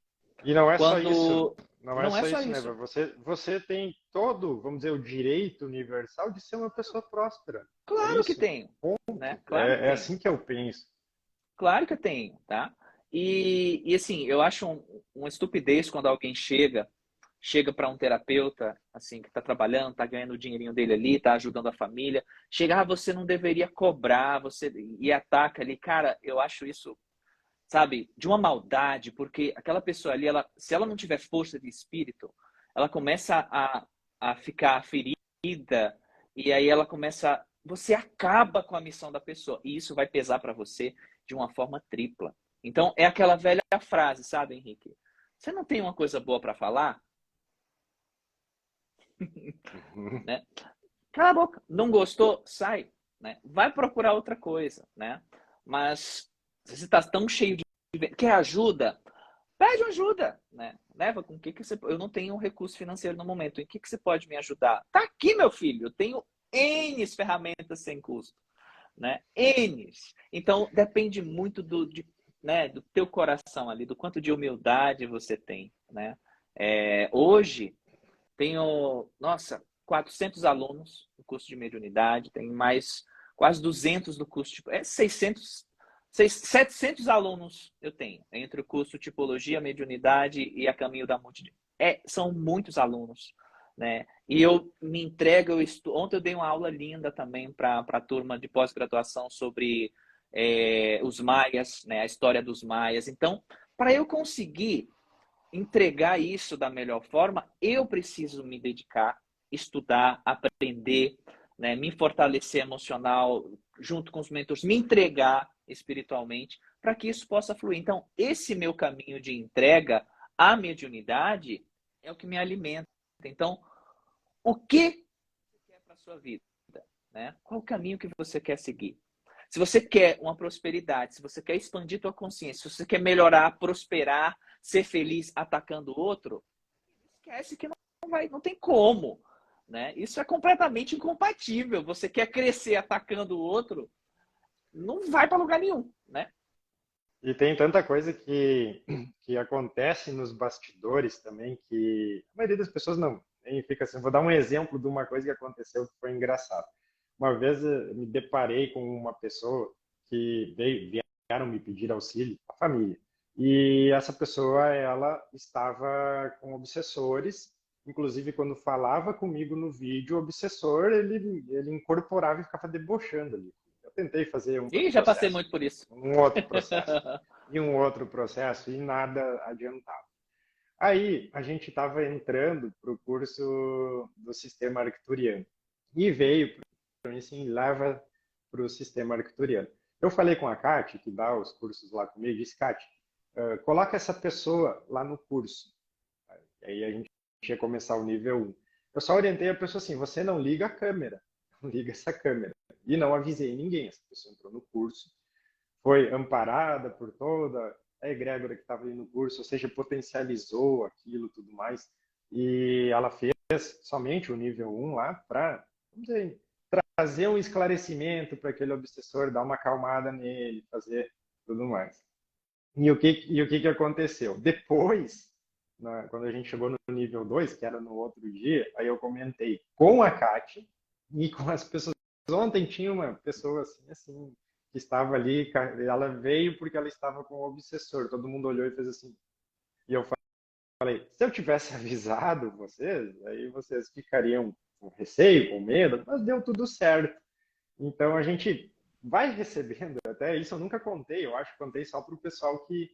E não é só isso. quando Não é não é só só isso, né? isso. Você tem todo, vamos dizer, o direito universal de ser uma pessoa próspera. É Claro que isso. tenho, né? Claro que É tenho. assim que eu penso. Claro que eu tenho, tá? E assim, eu acho uma estupidez quando alguém chega para um terapeuta, assim, que está trabalhando, está ganhando o dinheirinho dele ali, está ajudando a família, chegar, você não deveria cobrar, você e ataca ali. Cara, eu acho isso, sabe, de uma maldade, porque aquela pessoa ali, se ela não tiver força de espírito, ela começa a ficar ferida, e aí ela começa. Você acaba com a missão da pessoa, e isso vai pesar para você de uma forma tripla. Então, é aquela velha frase, sabe, Henrique? Você não tem uma coisa boa para falar? Uhum. Né? Cala a boca. Não gostou? Sai. Né? Vai procurar outra coisa. Né? Mas se você está tão cheio de. Quer ajuda? Pede ajuda. Né? Leva com o que você. Eu não tenho um recurso financeiro no momento. Em que você pode me ajudar? Tá aqui, meu filho. Eu tenho N ferramentas sem custo. Né? N. Então, depende muito né, do teu coração ali, do quanto de humildade você tem. Né? Hoje, tenho, nossa, 400 alunos no curso de mediunidade, tem mais quase 200 no curso, 700 alunos eu tenho, entre o curso Tipologia, Mediunidade e A Caminho da Multidão. São muitos alunos, né? E eu me entrego, ontem eu dei uma aula linda também para a turma de pós-graduação sobre os maias, né? A história dos maias. Então, para eu conseguir entregar isso da melhor forma, eu preciso me dedicar, estudar, aprender, né, me fortalecer emocional junto com os mentores, me entregar espiritualmente para que isso possa fluir. Então, esse meu caminho de entrega à mediunidade é o que me alimenta. Então, o que você quer para a sua vida? Né? Qual o caminho que você quer seguir? Se você quer uma prosperidade, se você quer expandir tua consciência, se você quer melhorar, prosperar, ser feliz atacando o outro, esquece que não tem como. Né? Isso é completamente incompatível. Você quer crescer atacando o outro, não vai para lugar nenhum. Né? E tem tanta coisa que acontece nos bastidores também que a maioria das pessoas não. Nem fica assim. Vou dar um exemplo de uma coisa que aconteceu que foi engraçado. Uma vez eu me deparei com uma pessoa que vieram me pedir auxílio, a família. E essa pessoa, ela estava com obsessores, inclusive quando falava comigo no vídeo, o obsessor, ele incorporava e ficava debochando ali. Eu tentei fazer um Ih, já passei processo, muito por isso. um outro processo, e um outro processo, e nada adiantava. Aí a gente estava entrando para o curso do sistema arcturiano. E veio para mim assim, leva para o sistema arcturiano. Eu falei com a Kate, que dá os cursos lá comigo, disse, Kate, coloca essa pessoa lá no curso. Aí a gente ia começar o nível 1. Eu só orientei a pessoa assim, você não liga a câmera, não liga essa câmera. E não avisei ninguém, essa pessoa entrou no curso, foi amparada por toda a egrégora que estava ali no curso, ou seja, potencializou aquilo tudo mais. E ela fez somente o nível 1 lá para, vamos dizer, trazer um esclarecimento para aquele obsessor, dar uma acalmada nele, fazer tudo mais. E o que aconteceu? Depois, quando a gente chegou no nível 2, que era no outro dia, aí eu comentei com a Kate e com as pessoas. Ontem tinha uma pessoa assim, que estava ali, ela veio porque ela estava com o obsessor. Todo mundo olhou e fez assim. E eu falei, se eu tivesse avisado vocês, aí vocês ficariam com receio, com medo, mas deu tudo certo. Então a gente vai recebendo, até isso eu nunca contei, eu acho que contei só para o pessoal que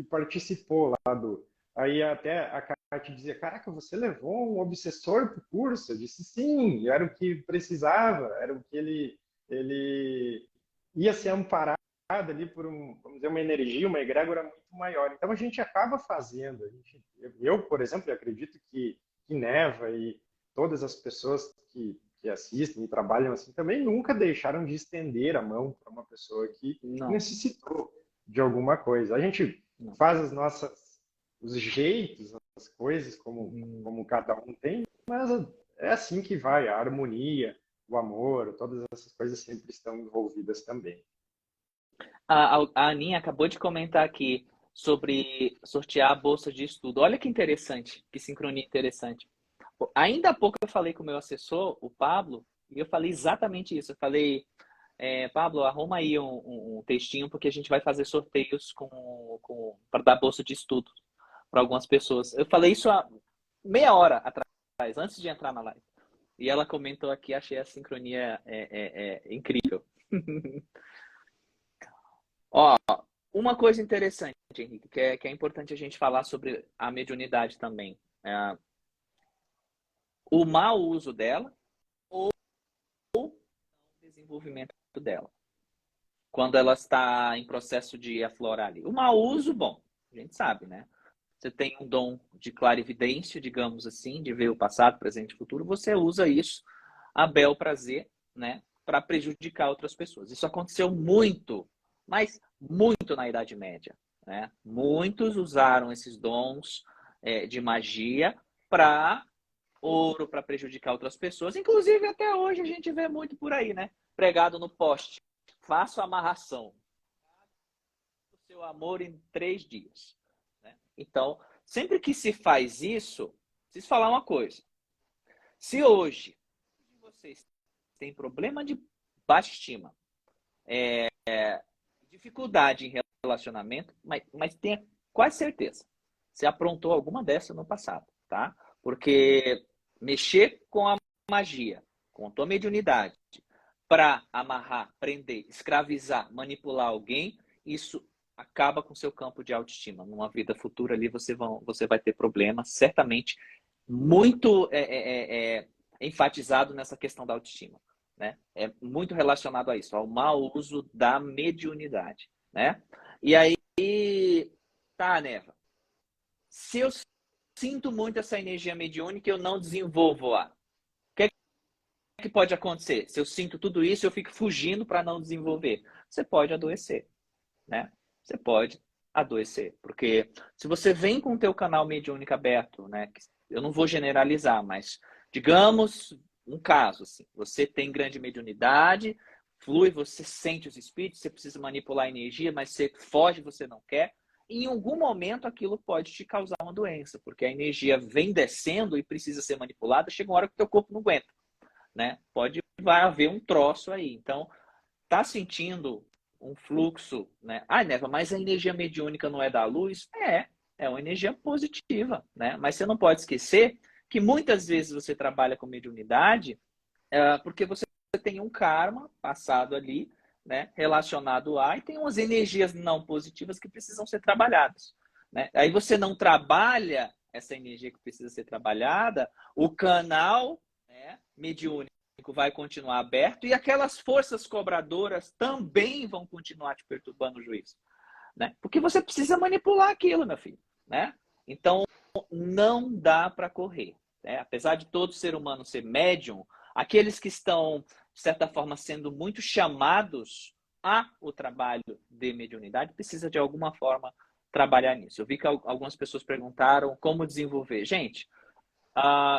participou lá do. Aí até a Kate dizia, caraca, você levou um obsessor para o curso? Eu disse, sim, era o que precisava, era o que ele ia ser amparado ali por vamos dizer, uma energia, uma egrégora muito maior. Então a gente acaba fazendo. Eu, por exemplo, acredito que Neva e todas as pessoas que assistem e trabalham assim também nunca deixaram de estender a mão para uma pessoa que Não, necessitou de alguma coisa. A gente não. faz os jeitos, as coisas como cada um tem, mas é assim que vai, a harmonia, o amor, todas essas coisas sempre estão envolvidas também. A Aninha acabou de comentar aqui sobre sortear a bolsa de estudo. Olha que interessante, que sincronia interessante. Ainda há pouco eu falei com o meu assessor, o Pablo, e eu falei exatamente isso. Eu falei, Pablo, arruma aí um textinho, porque a gente vai fazer sorteios para dar bolsa de estudo para algumas pessoas. Eu falei isso há meia hora atrás, antes de entrar na live. E ela comentou aqui, achei a sincronia incrível. Ó, uma coisa interessante, Henrique, que é importante a gente falar sobre a mediunidade também. O mau uso dela ou o desenvolvimento dela. Quando ela está em processo de aflorar ali. O mau uso, bom, a gente sabe, né? Você tem um dom de clarividência, digamos assim, de ver o passado, presente e futuro, você usa isso a bel prazer, né, para prejudicar outras pessoas. Isso aconteceu muito, mas muito na Idade Média, né? Muitos usaram esses dons de magia para ouro, para prejudicar outras pessoas. Inclusive, até hoje a gente vê muito por aí, né? Pregado no poste. Faço a amarração. O seu amor em 3 dias. Né? Então, sempre que se faz isso, preciso falar uma coisa. Se hoje vocês têm problema de baixa estima, dificuldade em relacionamento, mas tenha quase certeza, você aprontou alguma dessa no passado, tá? Porque mexer com a magia, com a tua mediunidade, para amarrar, prender, escravizar, manipular alguém, isso acaba com o seu campo de autoestima. Numa vida futura ali você vai ter problemas, certamente, muito enfatizado nessa questão da autoestima. Né? É muito relacionado a isso, ao mau uso da mediunidade. Né? E aí, tá, Neva, se eu sinto muito essa energia mediúnica, eu não desenvolvo-a. O que pode acontecer? Se eu sinto tudo isso, eu fico fugindo para não desenvolver. Você pode adoecer, né? Você pode adoecer, porque se você vem com o teu canal mediúnico aberto, né? Eu não vou generalizar, mas digamos um caso, assim, você tem grande mediunidade, flui, você sente os espíritos, você precisa manipular a energia, mas você foge, você não quer. E em algum momento aquilo pode te causar uma doença, porque a energia vem descendo e precisa ser manipulada, chega uma hora que o teu corpo não aguenta, né? Vai haver um troço aí. Então, tá sentindo um fluxo, né? Ah, Neva, mas a energia mediúnica não é da luz? É uma energia positiva, né? Mas você não pode esquecer que muitas vezes você trabalha com mediunidade porque você tem um karma passado ali, né? Relacionado a, e tem umas energias não positivas que precisam ser trabalhadas, né? Aí você não trabalha essa energia que precisa ser trabalhada, o canal, né, mediúnico vai continuar aberto e aquelas forças cobradoras também vão continuar te perturbando o juízo, né? Porque você precisa manipular aquilo, meu filho, né? Então, não dá para correr, né? Apesar de todo ser humano ser médium, aqueles que estão, de certa forma, sendo muito chamados a o trabalho de mediunidade, precisa de alguma forma trabalhar nisso. Eu vi que algumas pessoas perguntaram como desenvolver. Gente,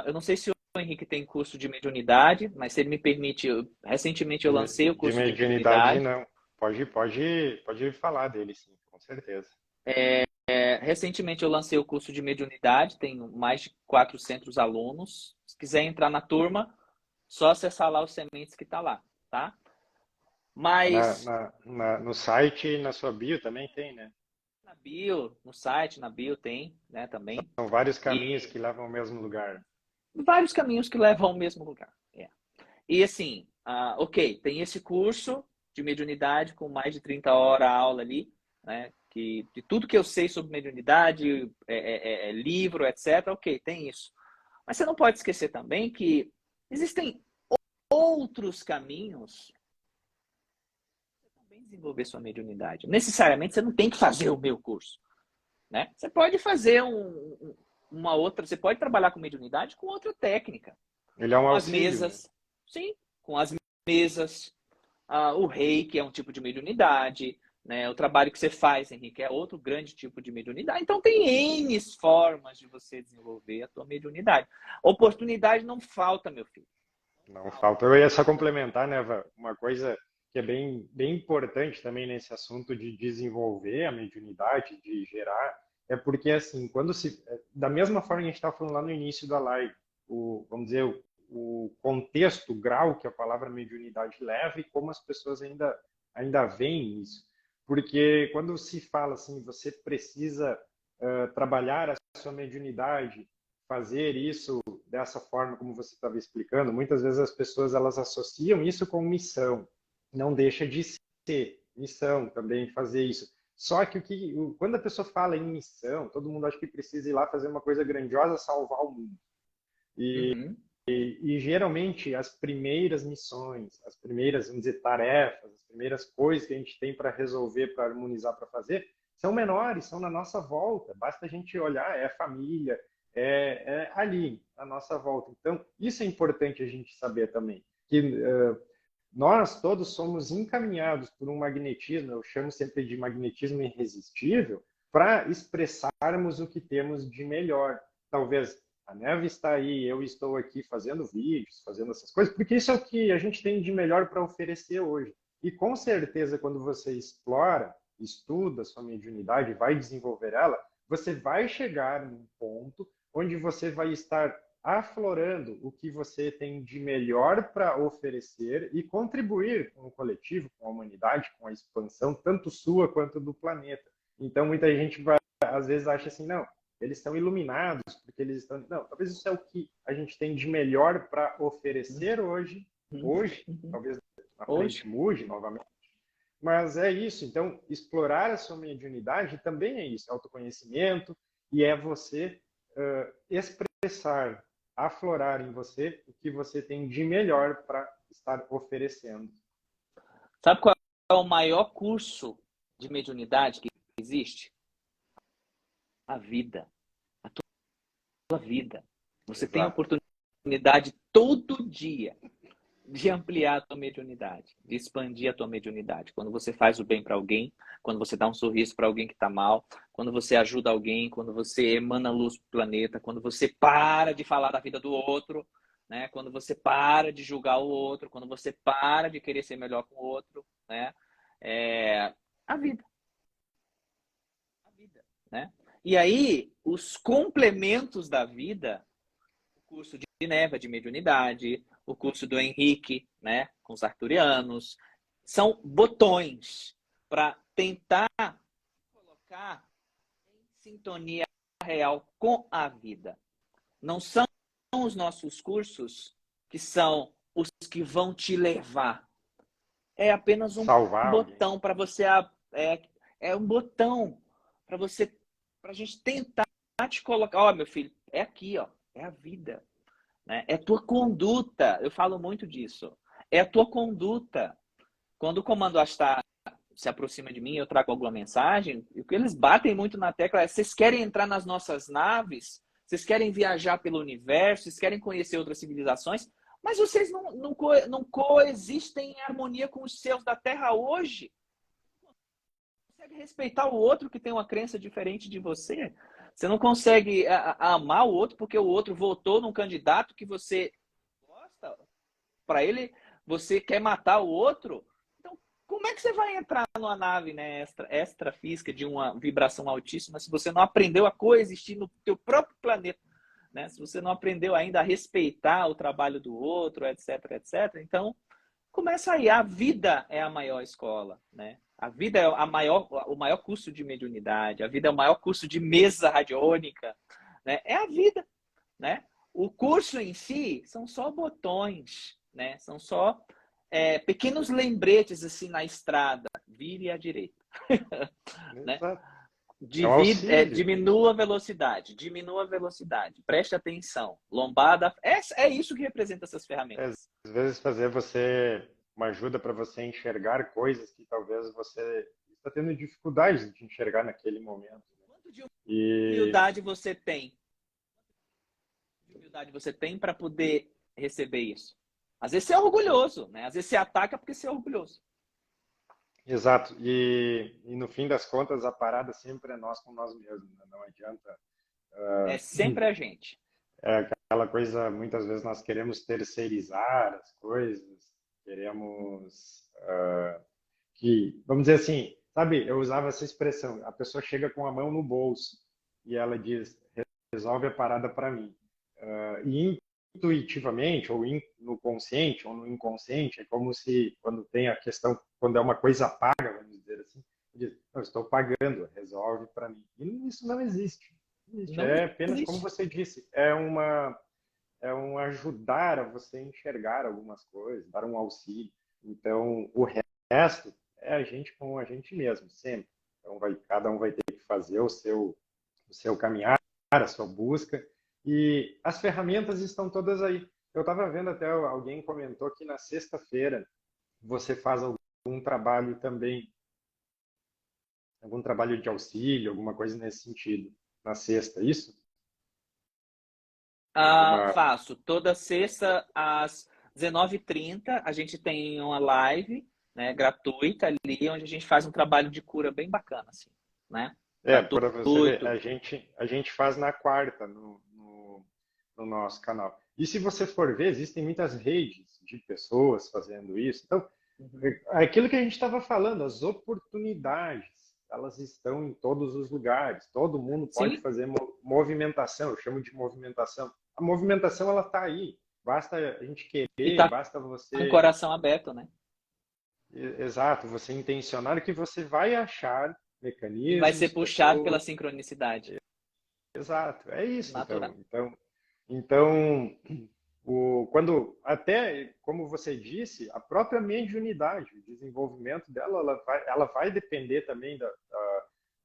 eu não sei se o Henrique tem curso de mediunidade, mas se ele me permite, recentemente eu lancei o De curso de mediunidade, mediunidade. não. Pode falar dele, sim, com certeza. Recentemente eu lancei o curso de mediunidade, tenho mais de 400 alunos. Se quiser entrar na turma, só acessar lá os sementes que está lá, tá? Tá Mas no site e na sua bio também tem, né? na bio, no site, na bio tem, né, também. São vários caminhos E que levam ao mesmo lugar. vários caminhos que levam ao mesmo lugar. E assim, ok, tem esse curso de mediunidade com mais de 30 horas a aula ali, né? Que, de tudo que eu sei sobre mediunidade, livro, etc. Ok, tem isso. Mas você não pode esquecer também que existem outros caminhos para também desenvolver sua mediunidade. Necessariamente você não tem que fazer o meu curso, né? Você pode fazer uma outra, você pode trabalhar com mediunidade com outra técnica, Ele é um com as auxílio, né? mesas, sim, com as mesas, o reiki é um tipo de mediunidade, né? O trabalho que você faz, Henrique, é outro grande tipo de mediunidade. Então tem N formas de você desenvolver a tua mediunidade. Oportunidade não falta, meu filho. Não falta. Eu ia só complementar, né, uma coisa que é bem importante também nesse assunto de desenvolver a mediunidade, de gerar, é porque, assim, da mesma forma que a gente estava falando lá no início da live, vamos dizer, o contexto, o grau que a palavra mediunidade leva e como as pessoas ainda veem isso. Porque quando se fala assim, você precisa trabalhar a sua mediunidade, fazer isso dessa forma como você estava explicando, muitas vezes as pessoas elas associam isso com missão. Não deixa de ser missão também fazer isso. Só que quando a pessoa fala em missão, todo mundo acha que precisa ir lá fazer uma coisa grandiosa, salvar o mundo. Uhum. E geralmente as primeiras missões, as primeiras, vamos dizer, tarefas, as primeiras coisas que a gente tem para resolver, para harmonizar, para fazer, são menores, são na nossa volta. Basta a gente olhar, é família, é ali, à nossa volta. Então, isso é importante a gente saber também. Que nós todos somos encaminhados por um magnetismo, eu chamo sempre de magnetismo irresistível, para expressarmos o que temos de melhor. Talvez a Neve está aí, eu estou aqui fazendo vídeos, fazendo essas coisas, porque isso é o que a gente tem de melhor para oferecer hoje. E com certeza, quando você explora, estuda a sua mediunidade, vai desenvolver ela, você vai chegar num ponto onde você vai estar aflorando o que você tem de melhor para oferecer e contribuir com o coletivo, com a humanidade, com a expansão, tanto sua quanto do planeta. Então, muita gente às vezes acha assim, não, eles estão iluminados, porque eles estão... Não, talvez isso é o que a gente tem de melhor para oferecer hoje, talvez na frente mude novamente, mas é isso. Então, explorar a sua mediunidade também é isso, é autoconhecimento, e é você expressar, aflorar em você o que você tem de melhor para estar oferecendo. Sabe qual é o maior curso de mediunidade que existe? A vida. A tua vida. Você Exato. tem a oportunidade todo dia de ampliar a tua mediunidade, de expandir a tua mediunidade. Quando você faz o bem para alguém, quando você dá um sorriso para alguém que está mal, quando você ajuda alguém, quando você emana luz para o planeta, quando você para de falar da vida do outro, né? Quando você para de julgar o outro, quando você para de querer ser melhor com o outro, né? A vida. A vida, né? E aí, os complementos da vida, o curso de Neva de mediunidade, o curso do Henrique, né, com os arturianos, são botões para tentar colocar em sintonia real com a vida. Não são os nossos cursos que são os que vão te levar. É apenas um botão para você... É um botão para você... Para a gente tentar te colocar... Ó, meu filho, é aqui, ó. É a vida. Né? É tua conduta. Eu falo muito disso. É a tua conduta. Quando o comando Astar se aproxima de mim, eu trago alguma mensagem, o que eles batem muito na tecla é: vocês querem entrar nas nossas naves, vocês querem viajar pelo universo, vocês querem conhecer outras civilizações, mas vocês não coexistem em harmonia com os seus da Terra hoje. Você consegue respeitar o outro que tem uma crença diferente de você? Você não consegue amar o outro porque o outro votou num candidato que você gosta? Para ele, você quer matar o outro? Então, como é que você vai entrar numa nave, né, extrafísica de uma vibração altíssima se você não aprendeu a coexistir no teu próprio planeta? Né? Se você não aprendeu ainda a respeitar o trabalho do outro, etc, etc. Então, começa aí. A vida é a maior escola, né? A vida é o maior curso de mediunidade. A vida é o maior curso de mesa radiônica. Né? É a vida, né? O curso em si são só botões, né? São só pequenos lembretes assim na estrada. Vire à direita. Né? Diminua a velocidade. Diminua a velocidade. Preste atenção. Lombada. É isso que representa essas ferramentas. Às vezes fazer uma ajuda para você enxergar coisas que talvez você está tendo dificuldade de enxergar naquele momento. Quanto de humildade você tem? Para poder receber isso? Às vezes você é orgulhoso, né? Às vezes você ataca porque você é orgulhoso. Exato. E no fim das contas, a parada sempre é nós com nós mesmos. Né? Não adianta... É sempre a gente. É aquela coisa, muitas vezes nós queremos terceirizar as coisas, queremos vamos dizer assim, sabe, eu usava essa expressão, a pessoa chega com a mão no bolso e ela diz, resolve a parada para mim. E intuitivamente, ou no consciente, ou no inconsciente, é como se, quando tem a questão, quando é uma coisa paga, vamos dizer assim, diz, eu estou pagando, resolve para mim. E isso não existe. Não existe. Não É apenas, como existe. você disse, é um ajudar a você enxergar algumas coisas, dar um auxílio. Então, o resto é a gente com a gente mesmo, sempre. Então, cada um vai ter que fazer o seu caminhar, a sua busca. E as ferramentas estão todas aí. Eu estava vendo até, alguém comentou que na sexta-feira você faz algum trabalho também, algum trabalho de auxílio, alguma coisa nesse sentido, na sexta, isso? Alguma... Faço. Toda sexta às 19h30 a gente tem uma live, né, gratuita ali, onde a gente faz um trabalho de cura bem bacana, assim, né? Para você ver, Gratuito. a gente faz na quarta no nosso canal. E se você for ver, existem muitas redes de pessoas fazendo isso. Então, Uhum. aquilo que a gente estava falando, as oportunidades, elas estão em todos os lugares. Todo mundo pode Sim, fazer movimentação, eu chamo de movimentação. A movimentação, ela está aí. Basta a gente e querer, tá basta com o você, coração aberto, né? exato, você intencionar que você vai achar E vai ser mecanismos, puxado pela pessoas. sincronicidade Exato, é isso natural. Então, quando até, como você disse, a própria mediunidade, o desenvolvimento dela, ela vai depender também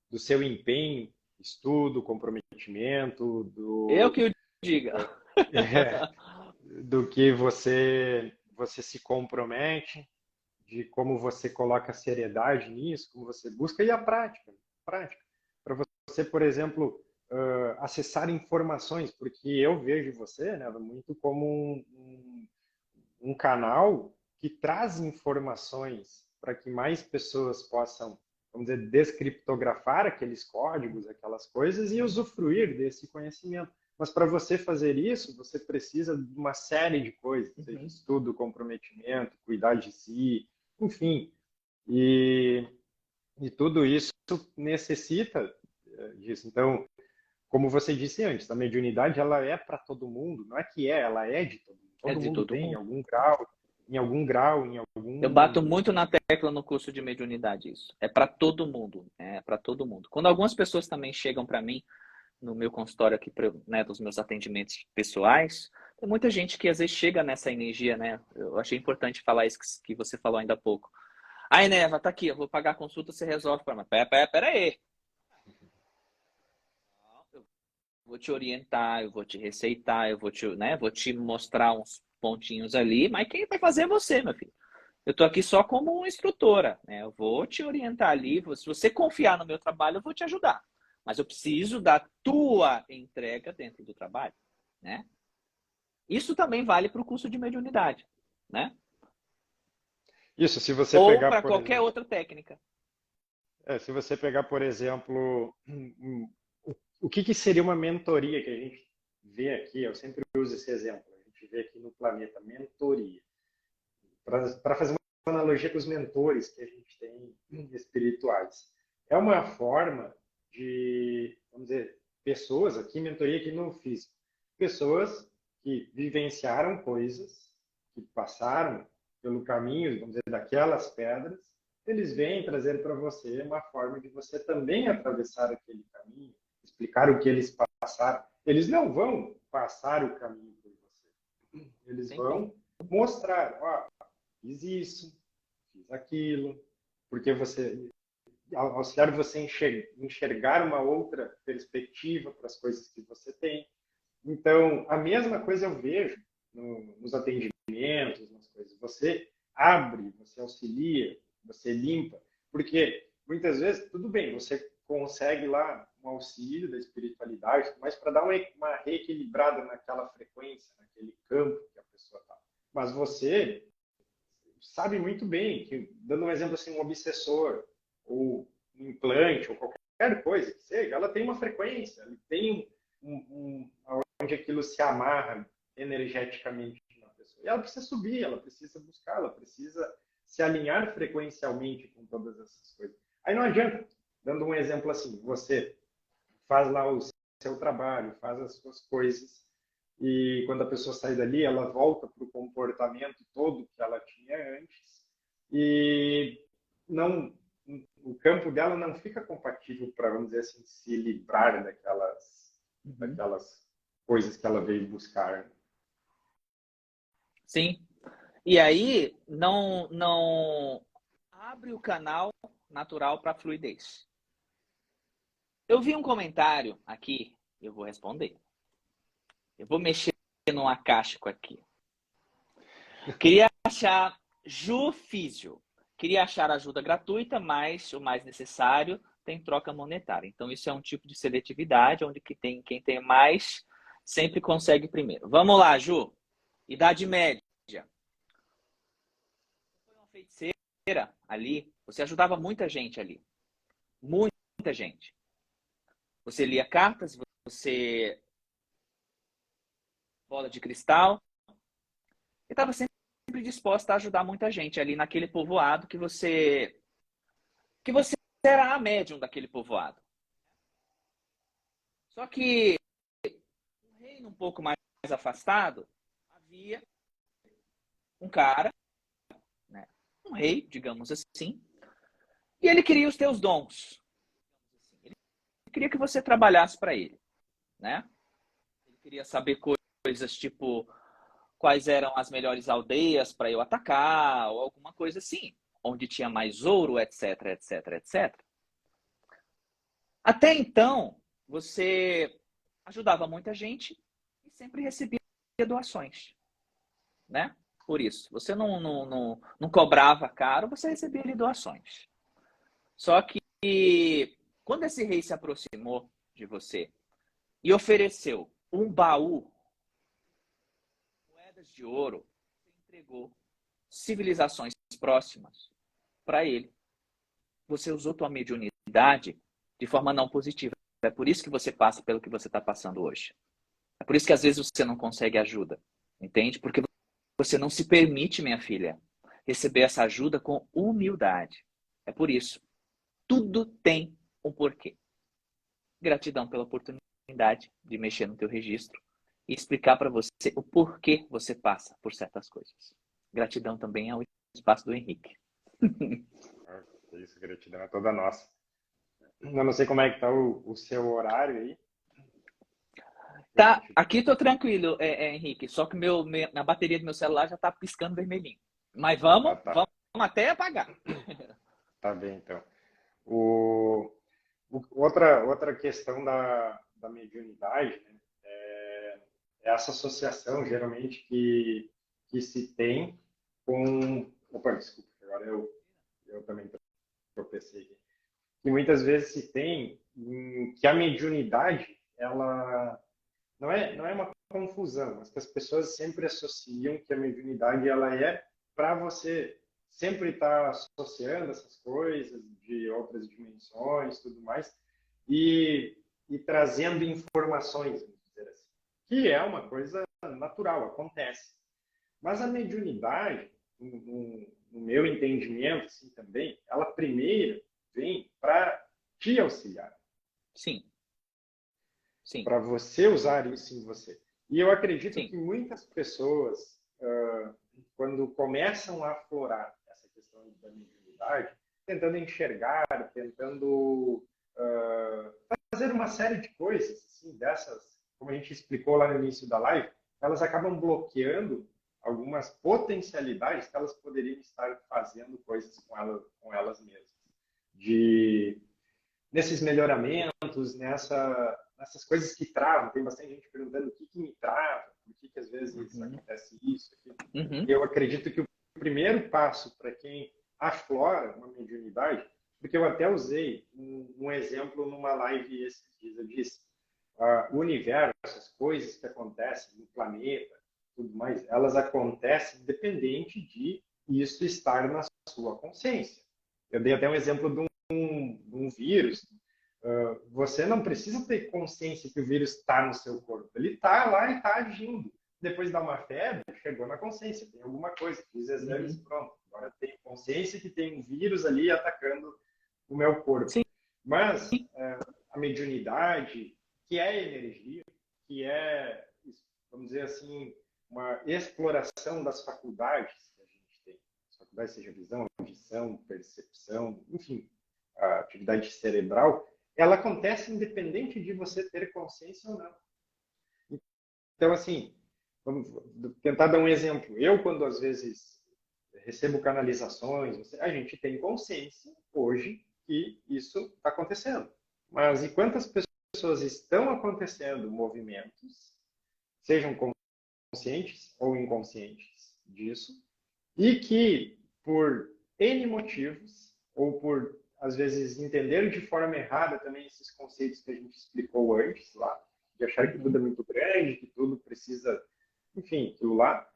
do seu empenho, estudo, comprometimento, Eu que o diga. é, do que você se compromete, de como você coloca seriedade nisso, como você busca, e a prática. Para você, por exemplo, acessar informações, porque eu vejo você, né, muito como um canal que traz informações para que mais pessoas possam, vamos dizer, descriptografar aqueles códigos, aquelas coisas e usufruir desse conhecimento. Mas para você fazer isso, você precisa de uma série de coisas, seja Uhum. estudo, comprometimento, cuidar de si, enfim. E, e tudo isso necessita disso. Então, como você disse antes, a mediunidade ela é para todo mundo, não é que é, ela é de todo mundo. É Todo de mundo todo tem mundo. em Eu bato algum. muito na tecla no curso de mediunidade isso. É para todo mundo, é para todo mundo. Quando algumas pessoas também chegam para mim no meu consultório aqui, né, dos meus atendimentos pessoais, tem muita gente que às vezes chega nessa energia, né? Eu achei importante falar isso que você falou ainda há pouco. Aí, Neva, tá aqui, eu vou pagar a consulta, você resolve para mim. Pera aí. Eu vou te orientar, eu vou te receitar, eu vou te, né, vou te mostrar uns pontinhos ali, mas quem vai fazer é você, meu filho. Eu tô aqui só como instrutora, né? Eu vou te orientar ali, se você confiar no meu trabalho, eu vou te ajudar. Mas eu preciso da tua entrega dentro do trabalho, né? Isso também vale para o curso de mediunidade, né? Isso, se você Ou pegar, para por qualquer exemplo, outra técnica. se você pegar, por exemplo, o que seria uma mentoria que a gente vê aqui, eu sempre uso esse exemplo, a gente vê aqui no planeta, mentoria. Para fazer uma analogia com os mentores que a gente tem espirituais. É uma forma de, vamos dizer, pessoas, aqui, mentoria aqui no físico, pessoas que vivenciaram coisas, que passaram pelo caminho, vamos dizer, daquelas pedras, eles vêm trazer para você uma forma de você também atravessar aquele caminho, explicar o que eles passaram. Eles não vão passar o caminho por você. Eles Tem como. vão mostrar, ó, fiz isso, fiz aquilo, porque você auxiliar você enxergar uma outra perspectiva para as coisas que você tem. Então, a mesma coisa eu vejo nos atendimentos, nas coisas. Você abre, você auxilia, você limpa, porque muitas vezes, tudo bem, você consegue lá um auxílio da espiritualidade, mas para dar uma reequilibrada naquela frequência, naquele campo que a pessoa está. Mas você sabe muito bem que, dando um exemplo assim, um obsessor, ou um implante, ou qualquer coisa que seja, ela tem uma frequência, ela tem onde aquilo se amarra energeticamente na pessoa. E ela precisa subir, ela precisa buscar, ela precisa se alinhar frequencialmente com todas essas coisas. Aí não adianta, dando um exemplo assim, você faz lá o seu trabalho, faz as suas coisas, e quando a pessoa sai dali, ela volta para o comportamento todo que ela tinha antes, e não, o campo dela não fica compatível para, vamos dizer assim, se livrar daquelas coisas que ela veio buscar. Sim. E aí não abre o canal natural para fluidez. Eu vi um comentário aqui, eu vou responder. Eu vou mexer no acástico aqui. Queria achar Ju Físio. Queria achar ajuda gratuita, mas o mais necessário tem troca monetária. Então, isso é um tipo de seletividade, onde quem tem mais sempre consegue primeiro. Vamos lá, Ju. Idade média. Você foi uma feiticeira ali, você ajudava muita gente ali. Muita gente. Você lia cartas, você bola de cristal, e estava sempre disposta a ajudar muita gente ali naquele povoado que você era a médium daquele povoado. Só que um reino um pouco mais afastado, havia um cara, né, um rei, digamos assim, e ele queria os teus dons. Ele queria que você trabalhasse para ele, né? Ele queria saber coisas tipo quais eram as melhores aldeias para eu atacar, ou alguma coisa assim, onde tinha mais ouro, etc, etc, etc. Até então, você ajudava muita gente e sempre recebia doações, né? Por isso, você não cobrava caro, você recebia ali doações. Só que quando esse rei se aproximou de você e ofereceu um baú, moedas de ouro, você entregou civilizações próximas para ele. Você usou tua mediunidade de forma não positiva. É por isso que você passa pelo que você está passando hoje. É por isso que às vezes você não consegue ajuda. Entende? Porque você não se permite, minha filha, receber essa ajuda com humildade. É por isso. Tudo tem um porquê. Gratidão pela oportunidade de mexer no teu registro e explicar para você o porquê você passa por certas coisas. Gratidão também ao espaço do Henrique. Isso, gratidão é toda nossa. Eu não sei como é que tá o seu horário aí. Tá, aqui tô tranquilo, Henrique. Só que a bateria do meu celular já tá piscando vermelhinho. Mas vamos até apagar. Tá bem, então. Outra questão da mediunidade, né, é essa associação, geralmente, que se tem com... Opa, desculpa, agora eu também tropecei aqui. Que muitas vezes se tem que a mediunidade, ela não é uma confusão, mas que as pessoas sempre associam que a mediunidade ela é para você sempre estar associando essas coisas de outras dimensões, tudo mais, e trazendo informações, vamos dizer assim, que é uma coisa natural, acontece. Mas a mediunidade, no meu entendimento, assim, também, ela primeiro vem para te auxiliar. Sim. Sim. Para você usar isso em você. E eu acredito Sim. que muitas pessoas, quando começam a aflorar essa questão da mediunidade, tentando enxergar, tentando fazer uma série de coisas, assim, dessas, como a gente explicou lá no início da live, elas acabam bloqueando algumas potencialidades que elas poderiam estar fazendo coisas com elas mesmas. Nesses melhoramentos, nessas coisas que travam. Tem bastante gente perguntando o que me trava, por que às vezes acontece isso. Eu acredito que o primeiro passo para quem aflora uma mediunidade, porque eu até usei um exemplo numa live esses dias, eu disse, o universo, as coisas que acontecem no planeta, tudo mais, elas acontecem independente de isso estar na sua consciência. Eu dei até um exemplo de um vírus. Você não precisa ter consciência que o vírus está no seu corpo. Ele está lá e está agindo. Depois dá uma febre, chegou na consciência, tem alguma coisa, fiz exames, pronto. Agora tem consciência que tem um vírus ali atacando o meu corpo. Sim. Mas a mediunidade, que é energia, que é vamos dizer assim, uma exploração das faculdades que a gente tem. As faculdades, seja visão, audição, percepção, enfim, a atividade cerebral, ela acontece independente de você ter consciência ou não. Então, assim, vamos tentar dar um exemplo. Eu, quando às vezes recebo canalizações, a gente tem consciência hoje que isso está acontecendo. Mas e quantas pessoas estão acontecendo movimentos, sejam conscientes ou inconscientes disso, e que por N motivos, ou por, às vezes, entender de forma errada também esses conceitos que a gente explicou antes lá, de achar que tudo é muito grande, que tudo precisa, enfim, aquilo lá,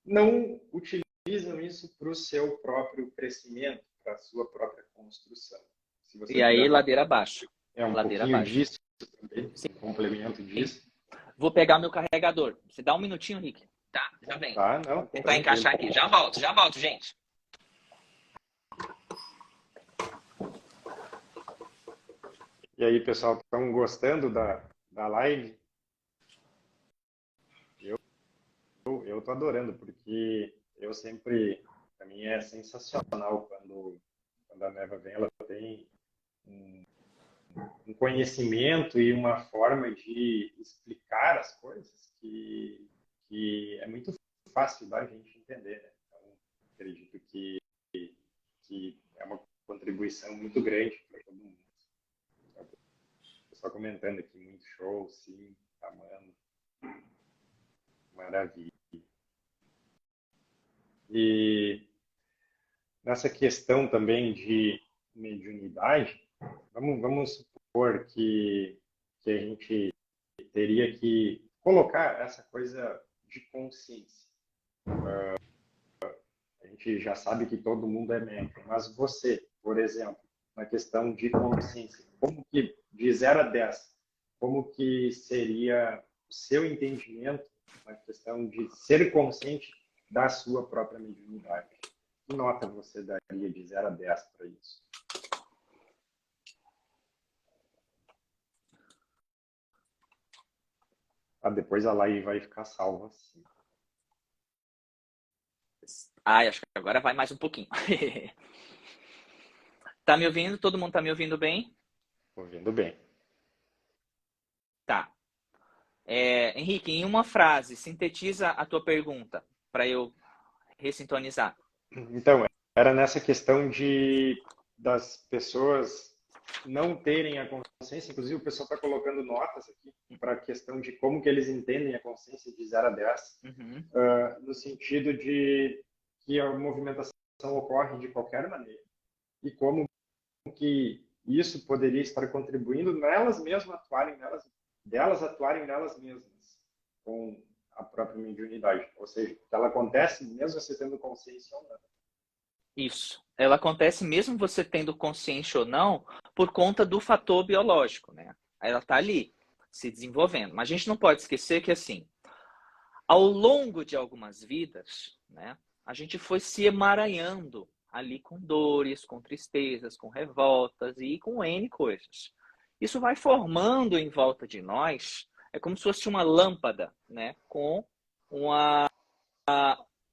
não utilizam isso para o seu próprio crescimento, para a sua própria construção. Se você E aí, puder, ladeira abaixo. é um Ladeira pouquinho abaixo. disso também, um complemento disso. Vou pegar meu carregador. Você dá um minutinho, Rick. Tá? Já vem. Tá, não, Vou tentar encaixar aqui. Já volto, gente. E aí, pessoal, estão gostando da live? Eu tô adorando, porque eu sempre, para mim é sensacional quando a Neva vem, ela tem um conhecimento e uma forma de explicar as coisas que é muito fácil da gente entender, né? Então, acredito que é uma contribuição muito grande para todo mundo. O pessoal comentando aqui, muito show, sim, amando. Maravilha. E nessa questão também de mediunidade, vamos supor que a gente teria que colocar essa coisa de consciência. A gente já sabe que todo mundo é médium, mas você, por exemplo, na questão de consciência, como que, de 0 a 10, como que seria o seu entendimento na questão de ser consciente da sua própria mediunidade? Que nota você daria de 0 a 10 para isso? Depois a live vai ficar salva assim. Acho que agora vai mais um pouquinho. Tá me ouvindo? Todo mundo tá me ouvindo bem? Ouvindo bem. Tá. Henrique, em uma frase, sintetiza a tua pergunta para eu ressintonizar. Então, era nessa questão das pessoas não terem a consciência, inclusive o pessoal está colocando notas aqui para a questão de como que eles entendem a consciência de 0 a 10, no sentido de que a movimentação ocorre de qualquer maneira e como que isso poderia estar contribuindo nelas mesmas delas atuarem nelas mesmas com a própria mediunidade, ou seja, que ela acontece mesmo você tendo consciência ou não. Isso. Ela acontece mesmo você tendo consciência ou não, por conta do fator biológico, né? Ela está ali, se desenvolvendo. Mas a gente não pode esquecer que, assim, ao longo de algumas vidas, né, a gente foi se emaranhando ali com dores, com tristezas, com revoltas e com N coisas. Isso vai formando em volta de nós, é como se fosse uma lâmpada, né, com uma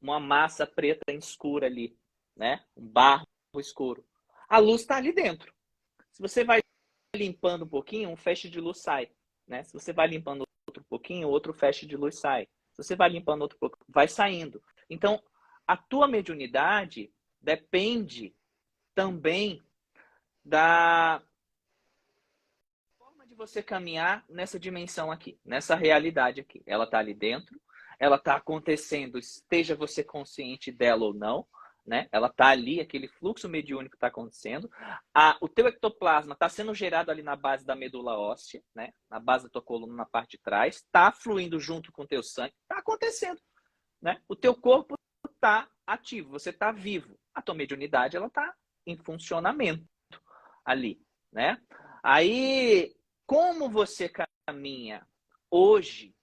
massa preta escura ali, né, um barro escuro. A luz está ali dentro. Se você vai limpando um pouquinho, um feixe de luz sai, né? Se você vai limpando outro pouquinho, outro feixe de luz sai. Se você vai limpando outro pouquinho, vai saindo. Então, a tua mediunidade depende também da forma de você caminhar nessa dimensão aqui, nessa realidade aqui. Ela está ali dentro, ela está acontecendo, esteja você consciente dela ou não, né? Ela está ali, aquele fluxo mediúnico está acontecendo. O teu ectoplasma está sendo gerado ali na base da medula óssea, né? Na base da tua coluna, na parte de trás, está fluindo junto com o teu sangue, está acontecendo, né? O teu corpo está ativo, você está vivo. A tua mediunidade, ela está em funcionamento ali, né? Aí, como você caminha hoje,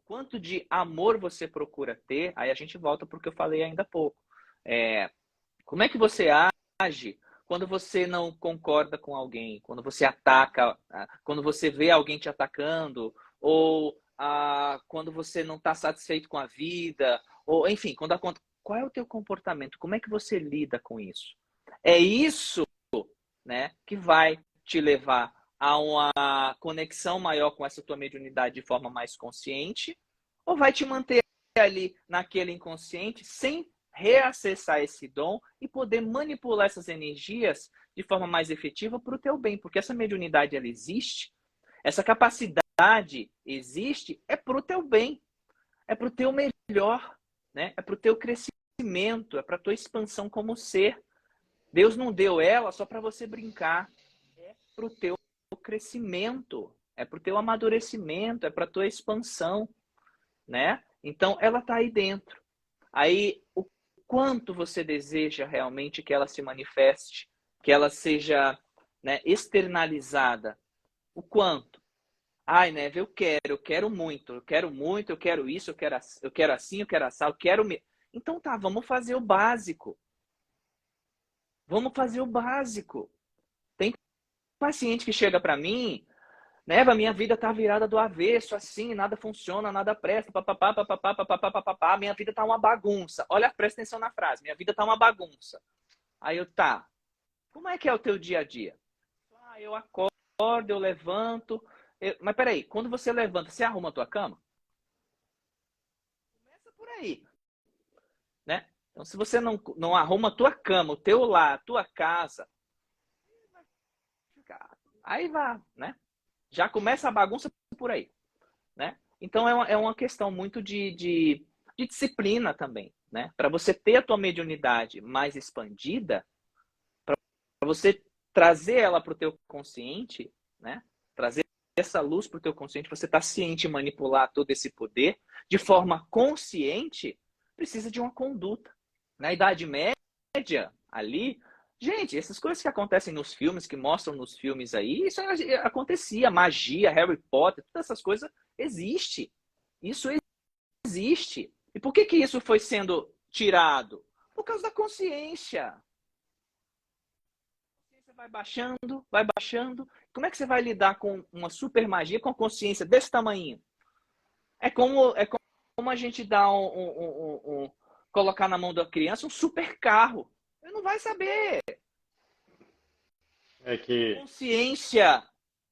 quanto de amor você procura ter, aí a gente volta para o que eu falei ainda há pouco. Como é que você age quando você não concorda com alguém, quando você ataca, quando você vê alguém te atacando, ou quando você não está satisfeito com a vida, ou enfim, qual é o teu comportamento? Como é que você lida com isso? É isso, né, que vai te levar a uma conexão maior com essa tua mediunidade de forma mais consciente, ou vai te manter ali naquele inconsciente sem reacessar esse dom e poder manipular essas energias de forma mais efetiva para o teu bem, porque essa mediunidade ela existe, essa capacidade existe, é para o teu bem, é para o teu melhor, né? É para o teu crescimento, é para a tua expansão como ser. Deus não deu ela só para você brincar, é para o teu crescimento, é para o teu amadurecimento, é para a tua expansão, né? Então ela está aí dentro. Aí o quanto você deseja realmente que ela se manifeste, que ela seja, né, externalizada, o quanto? Ai, Neve, eu quero muito, eu quero isso, eu quero assim, eu quero assar, eu quero... Então tá, vamos fazer o básico. Vamos fazer o básico. Tem paciente que chega para mim, Neva, minha vida tá virada do avesso, assim, nada funciona, nada presta, papapá, papapá, papapá, papapá, minha vida tá uma bagunça. Olha, presta atenção na frase, minha vida tá uma bagunça. Aí eu, tá, como é que é o teu dia a dia? Eu acordo, eu levanto... Mas peraí, quando você levanta, você arruma a tua cama? Começa por aí, né? Então, se você não arruma a tua cama, o teu lar, a tua casa, aí vai, né? Já começa a bagunça por aí, né? Então, é uma questão muito de disciplina também, né? Para você ter a tua mediunidade mais expandida, para você trazer ela para o teu consciente, né? Trazer essa luz para o teu consciente, você está ciente em manipular todo esse poder de forma consciente, precisa de uma conduta. Na Idade Média, ali, gente, essas coisas que acontecem nos filmes, que mostram nos filmes aí, isso acontecia. Magia, Harry Potter, todas essas coisas existe. Isso existe. E por que isso foi sendo tirado? Por causa da consciência. Você vai baixando, vai baixando. Como é que você vai lidar com uma super magia com a consciência desse tamanho? É como a gente dá colocar na mão da criança um super carro. Ele não vai saber. É que Consciência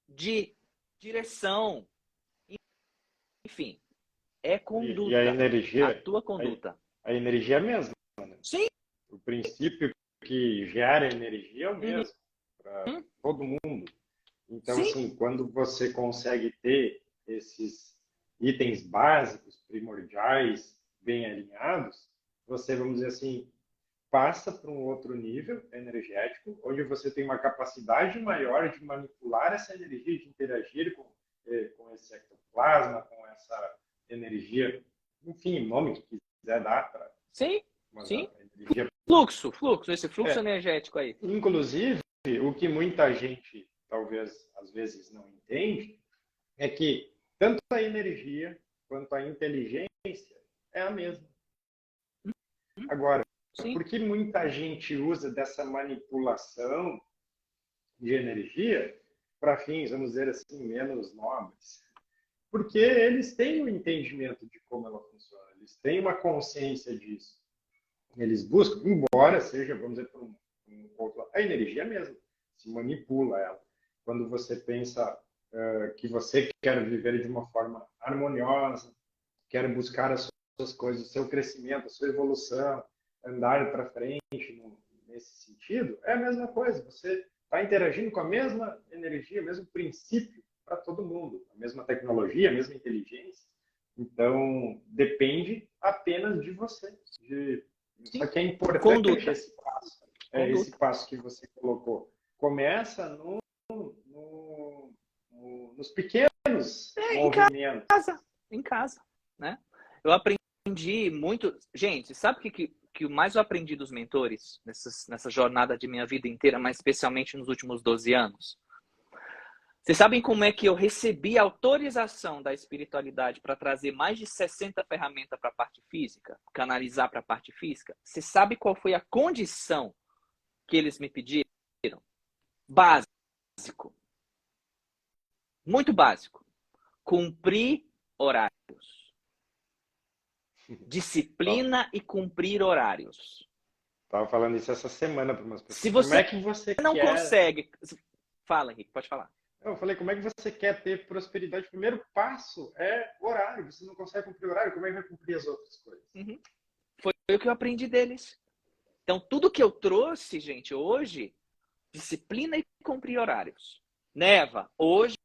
de direção. Enfim, é conduta. e a energia, A tua conduta. a energia é a mesma, né? Sim. O princípio que gera energia é o mesmo para todo mundo. Então, Sim. assim, quando você consegue ter esses itens básicos, primordiais, bem alinhados, você, vamos dizer assim, passa para um outro nível energético, onde você tem uma capacidade maior de manipular essa energia, de interagir com esse ectoplasma, com essa energia, enfim, o nome que quiser dar para... Sim, sim. Energia... Fluxo, esse fluxo energético aí. Inclusive, o que muita gente, talvez, às vezes não entende, é que tanto a energia quanto a inteligência é a mesma. Agora, sim, por que muita gente usa dessa manipulação de energia para fins, vamos dizer assim, menos nobres? Porque eles têm um entendimento de como ela funciona, eles têm uma consciência disso. Eles buscam, embora seja, vamos dizer, por um outro lado, a energia mesmo, se manipula ela. Quando você pensa que você quer viver de uma forma harmoniosa, quer buscar as suas coisas, o seu crescimento, a sua evolução, andar para frente nesse sentido, é a mesma coisa. Você está interagindo com a mesma energia, o mesmo princípio para todo mundo, a mesma tecnologia, a mesma inteligência. Então, depende apenas de você. Só que é importante conduta. esse passo. Esse passo que você colocou. Começa nos pequenos movimentos. Em casa, né? Eu aprendi muito... Gente, sabe o que mais eu aprendi dos mentores nessa jornada de minha vida inteira, mas especialmente nos últimos 12 anos? Vocês sabem como é que eu recebi autorização da espiritualidade para trazer mais de 60 ferramentas para a parte física? Canalizar para a parte física? Você sabe qual foi a condição que eles me pediram? Básico. Muito básico. cumprir horários. Disciplina e cumprir horários. Tava falando isso essa semana para umas pessoas. Se você como é que você não quer... consegue... Fala, Henrique, pode falar. Eu falei, como é que você quer ter prosperidade? O primeiro passo é horário. Você não consegue cumprir horário, como é que vai cumprir as outras coisas? Uhum. Foi o que eu aprendi deles. Então, tudo que eu trouxe, gente, hoje, disciplina e cumprir horários. Neva, hoje,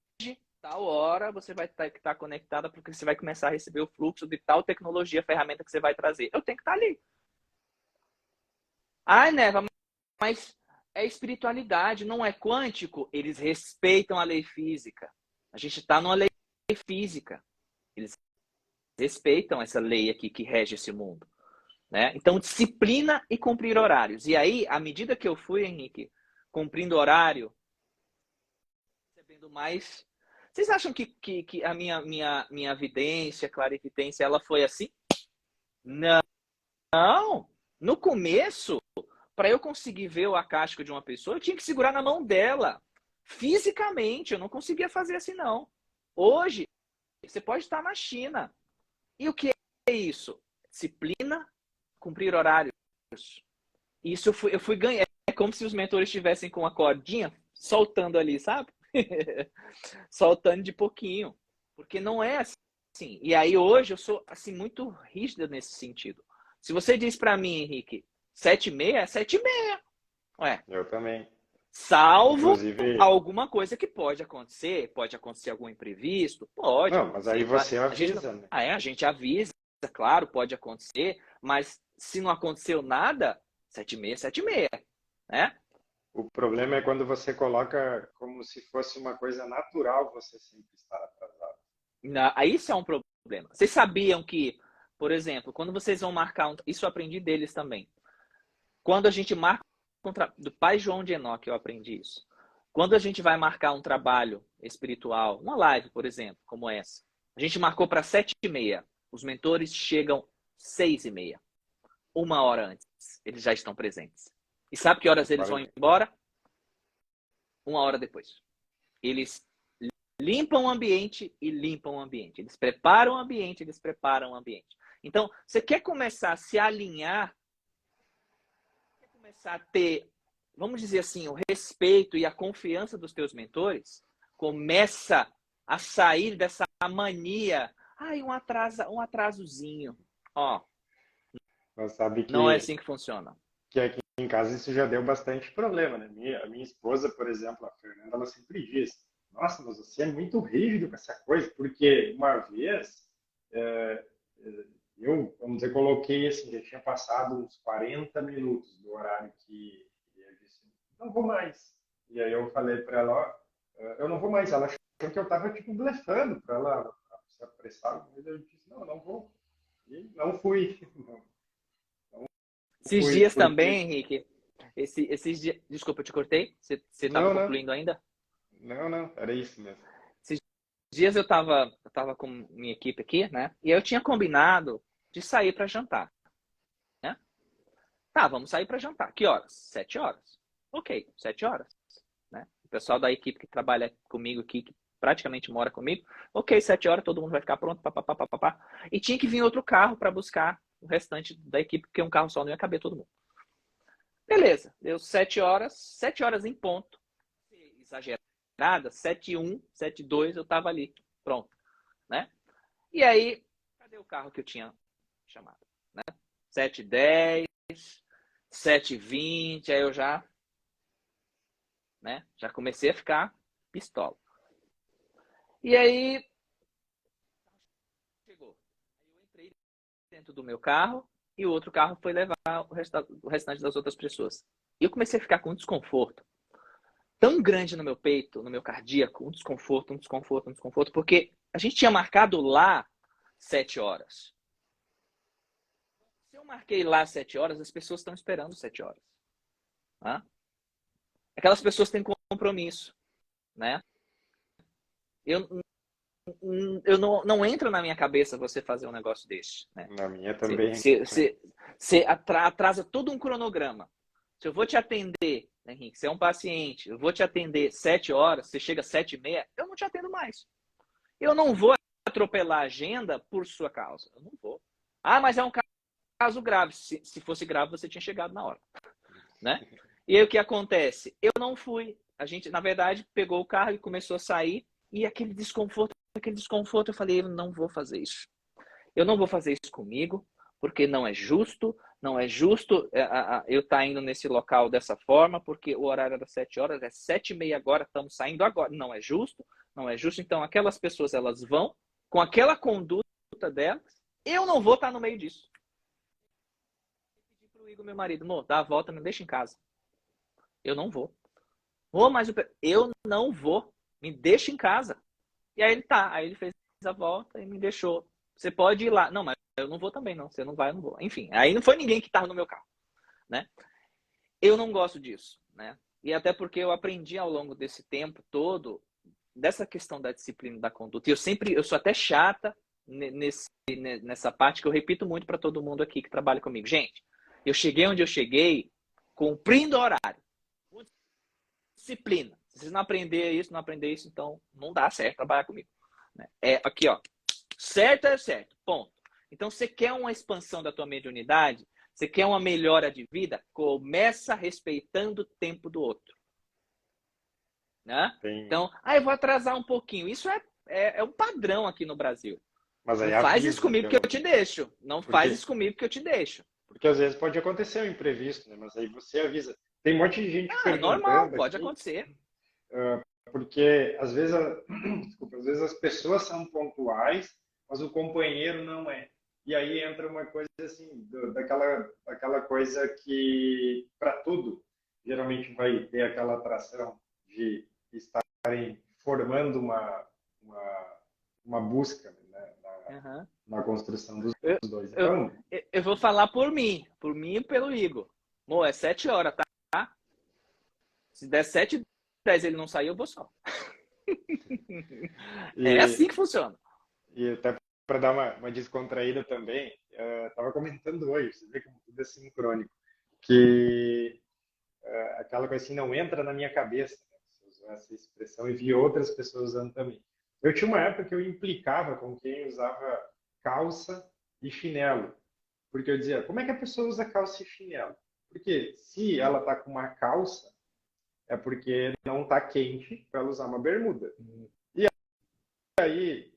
tal hora, você vai estar conectada porque você vai começar a receber o fluxo de tal tecnologia, ferramenta que você vai trazer. Eu tenho que estar ali. Ai, Neva, mas é espiritualidade, não é quântico. Eles respeitam a lei física. A gente está numa lei física. Eles respeitam essa lei aqui que rege esse mundo. Né? Então, disciplina e cumprir horários. E aí, à medida que eu fui, Henrique, cumprindo horário, recebendo mais... Vocês acham que a minha vidência, clarividência, ela foi assim? Não. No começo, para eu conseguir ver o acástico de uma pessoa, eu tinha que segurar na mão dela. Fisicamente, eu não conseguia fazer assim, não. Hoje, você pode estar na China. E o que é isso? Disciplina, cumprir horários. Isso eu fui ganhar. É como se os mentores estivessem com uma cordinha soltando ali, sabe? Soltando de pouquinho. Porque não é assim. E aí hoje eu sou assim muito rígida nesse sentido. Se você diz para mim, Henrique, 7h30, é 7h30. Ué. Eu também. Salvo Inclusive... alguma coisa que pode acontecer algum imprevisto, pode. Não, mas aí você avisa, né? A gente avisa, claro, pode acontecer, mas se não aconteceu nada, 7h30, 7h30, né? O problema é quando você coloca como se fosse uma coisa natural você sempre estar atrasado. Aí isso é um problema. Vocês sabiam que, por exemplo, quando vocês vão marcar isso eu aprendi deles também. Quando a gente marca do pai João de Enoque, eu aprendi isso. Quando a gente vai marcar um trabalho espiritual, uma live, por exemplo, como essa, a gente marcou para 7h30. Os mentores chegam 6h30. 1 hora antes. Eles já estão presentes. E sabe que horas eles vão embora? 1 hora depois. Eles limpam o ambiente e limpam o ambiente. Eles preparam o ambiente, eles preparam o ambiente. Então, você quer começar a se alinhar, quer começar a ter, vamos dizer assim, o respeito e a confiança dos teus mentores, começa a sair dessa mania. Ai, um atrasozinho. Ó, mas sabe que, não é assim que funciona. Que aqui em casa isso já deu bastante problema, né? A minha esposa, por exemplo, a Fernanda, ela sempre diz: nossa, mas você é muito rígido com essa coisa, porque uma vez eu, vamos dizer, coloquei assim, já tinha passado uns 40 minutos do horário que eu disse, não vou mais. E aí eu falei para ela, ó, eu não vou mais. Ela achou que eu estava tipo blefando para ela se apressar, mas eu disse, não, não vou. E não fui. Esses dias também, Henrique, esses dias... Desculpa, eu te cortei? Você estava concluindo ainda? Não, era isso mesmo. Esses dias eu tava com minha equipe aqui, né? E eu tinha combinado de sair para jantar. Né? Tá, vamos sair para jantar. Que horas? 7h. Ok, 7h. Né? O pessoal da equipe que trabalha comigo aqui, que praticamente mora comigo, ok, 7h, todo mundo vai ficar pronto, papapá. E tinha que vir outro carro para buscar o restante da equipe, porque um carro só não ia caber todo mundo. Beleza, deu 7h, 7h em ponto. Exagerada, 7h01, 7h02, eu tava ali, pronto. Né? E aí, cadê o carro que eu tinha chamado? Né? 7h10, 7h20, aí eu já comecei a ficar pistola. E aí, chegou. Aí eu entrei dentro do meu carro e o outro carro foi levar o restante das outras pessoas. E eu comecei a ficar com um desconforto tão grande no meu peito, no meu cardíaco, um desconforto, porque a gente tinha marcado lá 7h. Se eu marquei lá 7h, as pessoas estão esperando 7h. Tá? Aquelas pessoas têm compromisso, né? Eu não entra na minha cabeça você fazer um negócio desse. Né? Na minha também. Você atrasa todo um cronograma. Se eu vou te atender, né, Henrique, você é um paciente, eu vou te atender 7h, você chega às 7h30, eu não te atendo mais. Eu não vou atropelar a agenda por sua causa. Eu não vou. Ah, mas é um caso grave. Se fosse grave, você tinha chegado na hora, né? E aí o que acontece? Eu não fui. A gente, na verdade, pegou o carro e começou a sair. E aquele desconforto, eu falei, eu não vou fazer isso. Eu não vou fazer isso comigo, porque não é justo. Não é justo eu estar indo nesse local dessa forma, porque o horário era 7 horas, é 7h30 agora, estamos saindo agora. Não é justo, não é justo. Então, aquelas pessoas, elas vão com aquela conduta delas. Eu não vou estar no meio disso. Eu pedi pro Igor, meu marido, amor, dá a volta, me deixa em casa. Eu não vou. Oh, mas eu não vou. Me deixa em casa. E aí ele tá. Aí ele fez a volta e me deixou. Você pode ir lá. Não, mas eu não vou também, não. Você não vai, eu não vou. Enfim, aí não foi ninguém que estava no meu carro, né? Eu não gosto disso, né? E até porque eu aprendi ao longo desse tempo todo dessa questão da disciplina da conduta. E eu sou até chata nessa parte que eu repito muito para todo mundo aqui que trabalha comigo. Gente, eu cheguei onde eu cheguei cumprindo o horário. Disciplina. Se vocês não aprenderem isso, então não dá certo trabalhar comigo. É aqui, ó. Certo é certo. Ponto. Então, você quer uma expansão da tua mediunidade? Você quer uma melhora de vida? Começa respeitando o tempo do outro. Né? Então, eu vou atrasar um pouquinho. Isso é um padrão aqui no Brasil. Mas aí não faz avisa, isso comigo que eu te deixo. Não faz isso comigo que eu te deixo. Porque às vezes pode acontecer um imprevisto, né? Mas aí você avisa. Tem um monte de gente perguntando normal, pode aqui, acontecer. porque às vezes, desculpa, às vezes as pessoas são pontuais, mas o companheiro não é. E aí entra uma coisa assim, daquela coisa que, para tudo, geralmente vai ter aquela atração de estarem formando uma busca, né, na construção dos dois. Então, eu vou falar por mim e pelo Igor. Amor, é 7 horas, tá? Se der 7h10 ele não sair, eu vou só. É assim que funciona. E até para dar uma descontraída também, estava comentando hoje, você vê como tudo é sincrônico, que aquela coisa assim não entra na minha cabeça, né? Você usou essa expressão e vi outras pessoas usando também. Eu tinha uma época que eu implicava com quem usava calça e chinelo, porque eu dizia, como é que a pessoa usa calça e chinelo? Porque se ela está com uma calça, é porque não está quente para ela usar uma bermuda. E aí,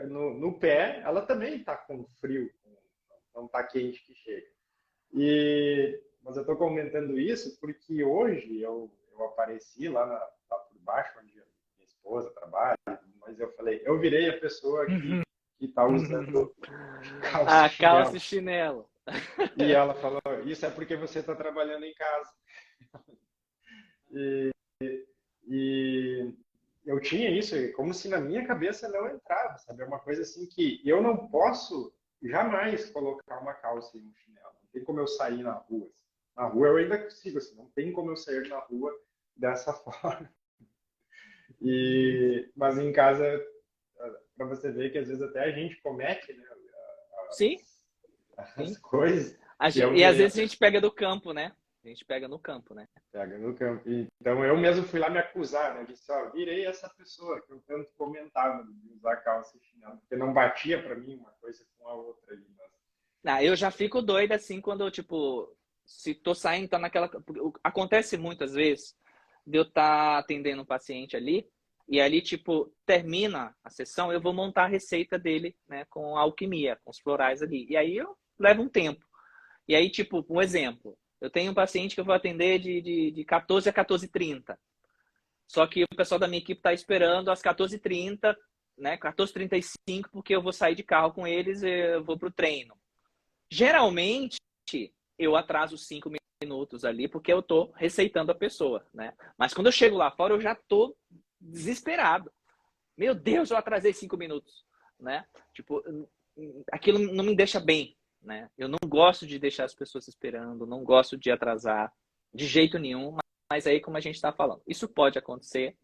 no pé, ela também está com frio, não está quente que chega. Mas eu estou comentando isso porque hoje eu apareci lá por baixo, onde minha esposa trabalha, mas eu falei, eu virei a pessoa que está usando calça e chinelo. E ela falou, isso é porque você está trabalhando em casa. E eu tinha isso, como se na minha cabeça não entrava, sabe? É uma coisa assim que eu não posso jamais colocar uma calça e um chinelo. Não tem como eu sair na rua. Na rua eu ainda consigo, assim, não tem como eu sair na rua dessa forma. Mas em casa, para você ver que às vezes até a gente comete, né, as coisas. E às vezes a gente pega do campo, né? A gente pega no campo, né? Pega no campo. Então eu mesmo fui lá me acusar, né? Disse, virei essa pessoa que eu tanto comentava de usar calça e chinelo, porque não batia para mim uma coisa com a outra ali. Mas... eu já fico doida assim quando eu, tipo, se tô saindo, tá naquela. Acontece muitas vezes de eu estar atendendo um paciente ali, e ali, tipo, termina a sessão, eu vou montar a receita dele, né, com a alquimia, com os florais ali. E aí eu levo um tempo. E aí, tipo, um exemplo. Eu tenho um paciente que eu vou atender de 14 a 14h30. Só que o pessoal da minha equipe está esperando às 14h30, né? 14h35, porque eu vou sair de carro com eles e eu vou para o treino. Geralmente, eu atraso 5 minutos ali, porque eu estou receitando a pessoa, né? Mas quando eu chego lá fora, eu já estou desesperado. Meu Deus, eu atrasei 5 minutos, né? Tipo, aquilo não me deixa bem. Né? Eu não gosto de deixar as pessoas esperando, não gosto de atrasar de jeito nenhum, mas aí como a gente está falando, isso pode acontecer,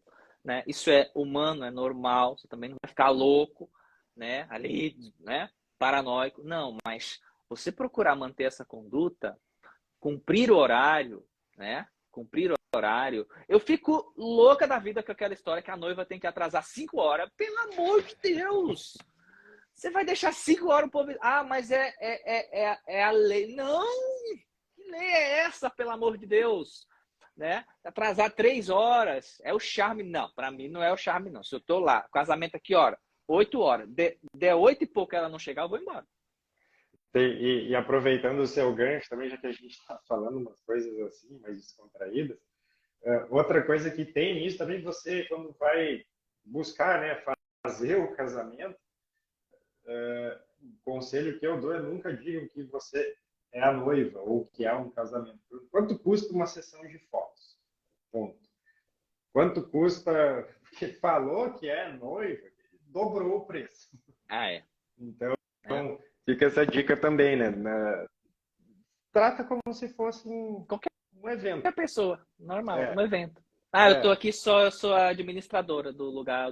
né? Isso é humano, é normal, você também não vai ficar louco, né? Ali, né? Paranoico, não, mas você procurar manter essa conduta, cumprir o horário, né? cumprir o horário. Eu fico louca da vida com aquela história que a noiva tem que atrasar 5 horas. Pelo amor de Deus! Você vai deixar 5 horas o povo... Ah, mas é a lei. Não! Que lei é essa, pelo amor de Deus? Né? Atrasar 3 horas é o charme. Não, para mim não é o charme, não. Se eu tô lá, casamento aqui, hora, 8 horas. Der 8 e pouco ela não chegar, eu vou embora. E aproveitando o seu gancho também, já que a gente está falando umas coisas assim, mais descontraídas, outra coisa que tem nisso também, você, quando vai buscar, né, fazer o casamento, o conselho que eu dou é nunca digam que você é a noiva ou que é um casamento. Quanto custa uma sessão de fotos? Ponto. Quanto custa, porque falou que é noiva, dobrou o preço. Ah, é. Então, fica essa dica também, né? Trata como se fosse um evento. Qualquer pessoa, normal, um evento. Eu tô aqui eu sou a administradora do lugar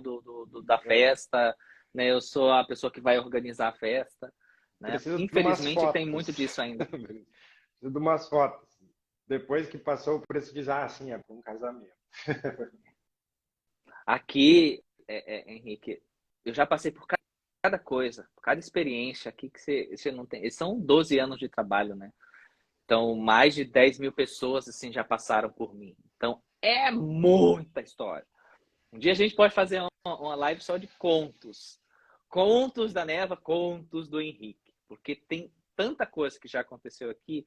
da festa, né? Eu sou a pessoa que vai organizar a festa. Né? Infelizmente tem muito disso ainda. Preciso de umas fotos. Depois que passou o preço de sim, é para um casamento. Aqui, Henrique, eu já passei por cada coisa, por cada experiência aqui que você não tem. São 12 anos de trabalho, né? Então, mais de 10 mil pessoas assim, já passaram por mim. Então, é muita história. Um dia a gente pode fazer uma live só de contos. Contos da Neva, contos do Henrique. Porque tem tanta coisa que já aconteceu aqui.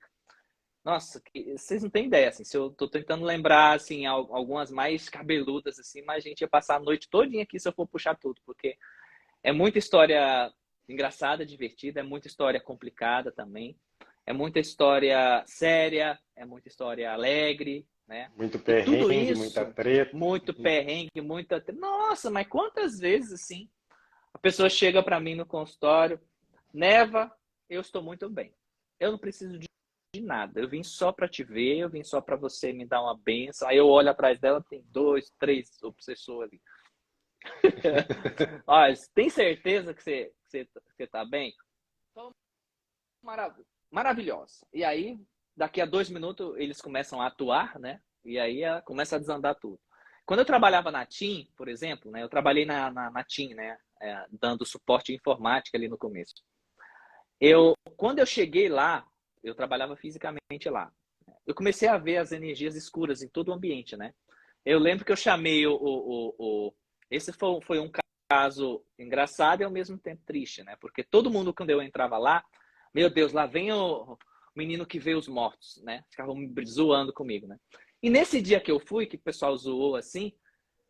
Nossa, vocês não têm ideia. Assim, se eu tô tentando lembrar assim, algumas mais cabeludas, assim, mas a gente ia passar a noite todinha aqui se eu for puxar tudo. Porque é muita história engraçada, divertida, é muita história complicada também. É muita história séria, é muita história alegre, né? Muito perrengue, tudo isso, muita treta. Muito perrengue, muita... Nossa, mas quantas vezes, assim, a pessoa chega para mim no consultório, Neva, eu estou muito bem. Eu não preciso de nada. Eu vim só para te ver, eu vim só para você me dar uma benção. Aí eu olho atrás dela, tem 2, 3 obsessores ali. Olha, tem certeza que você tá bem? Então, maravilhosa. E aí, daqui a 2 minutos, eles começam a atuar, né? E aí começa a desandar tudo. Quando eu trabalhava na TIM, por exemplo, né? Eu trabalhei na TIM, né? Dando suporte informática ali no começo. Quando eu cheguei lá, eu trabalhava fisicamente lá. Eu comecei a ver as energias escuras em todo o ambiente, né? Eu lembro que eu chamei esse foi um caso engraçado e ao mesmo tempo triste, né? Porque todo mundo, quando eu entrava lá, meu Deus, lá vem o menino que vê os mortos, né? Ficavam zoando comigo, né? E nesse dia que eu fui, que o pessoal zoou assim,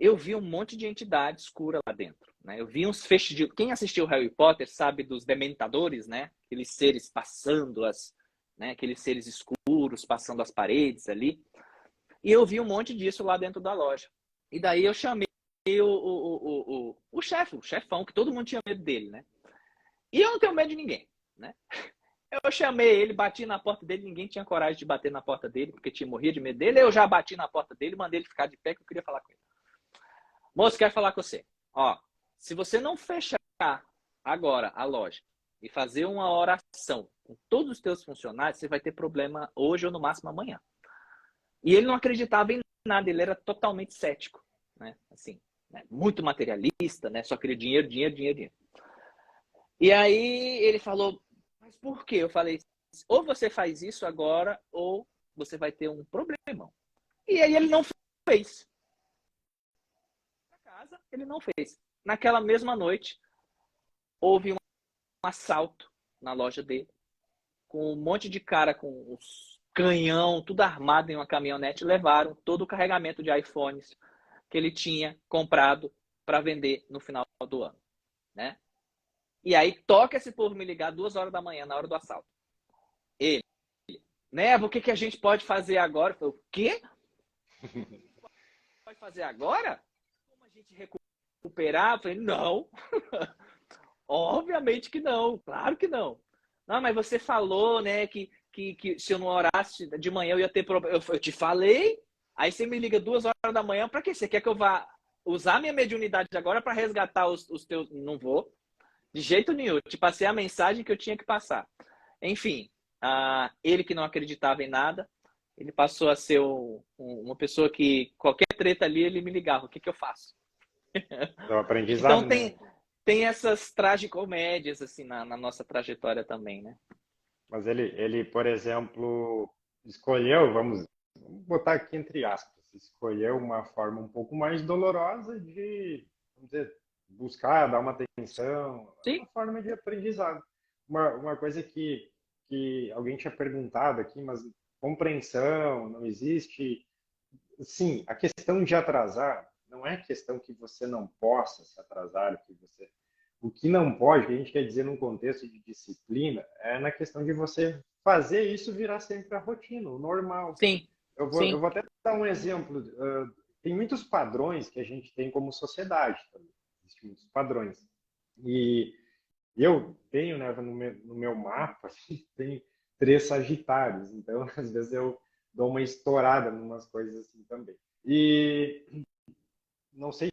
eu vi um monte de entidade escura lá dentro, né? Eu vi uns feixes de... Quem assistiu Harry Potter sabe dos dementadores, né? Aqueles seres passando né? Aqueles seres escuros passando as paredes ali. E eu vi um monte disso lá dentro da loja. E daí eu chamei o chefão, que todo mundo tinha medo dele, né? E eu não tenho medo de ninguém, né? Eu chamei ele, bati na porta dele, ninguém tinha coragem de bater na porta dele, porque tinha morrido de medo dele. Eu já bati na porta dele, mandei ele ficar de pé, que eu queria falar com ele. Moço, quero falar com você. Ó, se você não fechar agora a loja e fazer uma oração com todos os teus funcionários, você vai ter problema hoje ou no máximo amanhã. E ele não acreditava em nada, ele era totalmente cético, né? Assim, né? Muito materialista, né? Só queria dinheiro, dinheiro, dinheiro, dinheiro. E aí ele falou, mas por quê? Eu falei, ou você faz isso agora, ou você vai ter um problema. E aí ele não fez. Na casa, ele não fez. Naquela mesma noite, houve um assalto na loja dele, com um monte de cara com os canhão, tudo armado em uma caminhonete, levaram todo o carregamento de iPhones que ele tinha comprado para vender no final do ano, né? E aí toca esse povo me ligar 2 horas da manhã, na hora do assalto. Ele, Neva, o que a gente pode fazer agora? Eu falei, o quê? Pode fazer agora? Como a gente recuperar? Eu falei, não. Obviamente que não, claro que não. Não, mas você falou, né, que se eu não orasse de manhã eu ia ter problema. Eu te falei, aí você me liga 2 horas da manhã, para quê? Você quer que eu vá usar minha mediunidade agora para resgatar os teus... Não vou. De jeito nenhum. Eu te passei a mensagem que eu tinha que passar. Enfim, ele que não acreditava em nada, ele passou a ser uma pessoa que qualquer treta ali ele me ligava, o que que eu faço? É o aprendizado, Então né? tem essas tragicomédias assim na nossa trajetória também, né? Mas ele, por exemplo, escolheu, vamos botar aqui entre aspas, escolheu uma forma um pouco mais dolorosa de, vamos dizer, buscar, dar uma atenção, é Sim, uma forma de aprendizado. Uma coisa que alguém tinha perguntado aqui, mas compreensão, não existe. Sim, a questão de atrasar não é questão que você não possa se atrasar, o que não pode, que a gente quer dizer num contexto de disciplina, é na questão de você fazer isso virar sempre a rotina, o normal. sim, Eu sim. vou até dar um exemplo. Tem muitos padrões que a gente tem como sociedade também. Existem muitos padrões. E eu tenho, né, no meu mapa, tem 3 Sagitários. Então, às vezes, eu dou uma estourada em umas coisas assim também. E não sei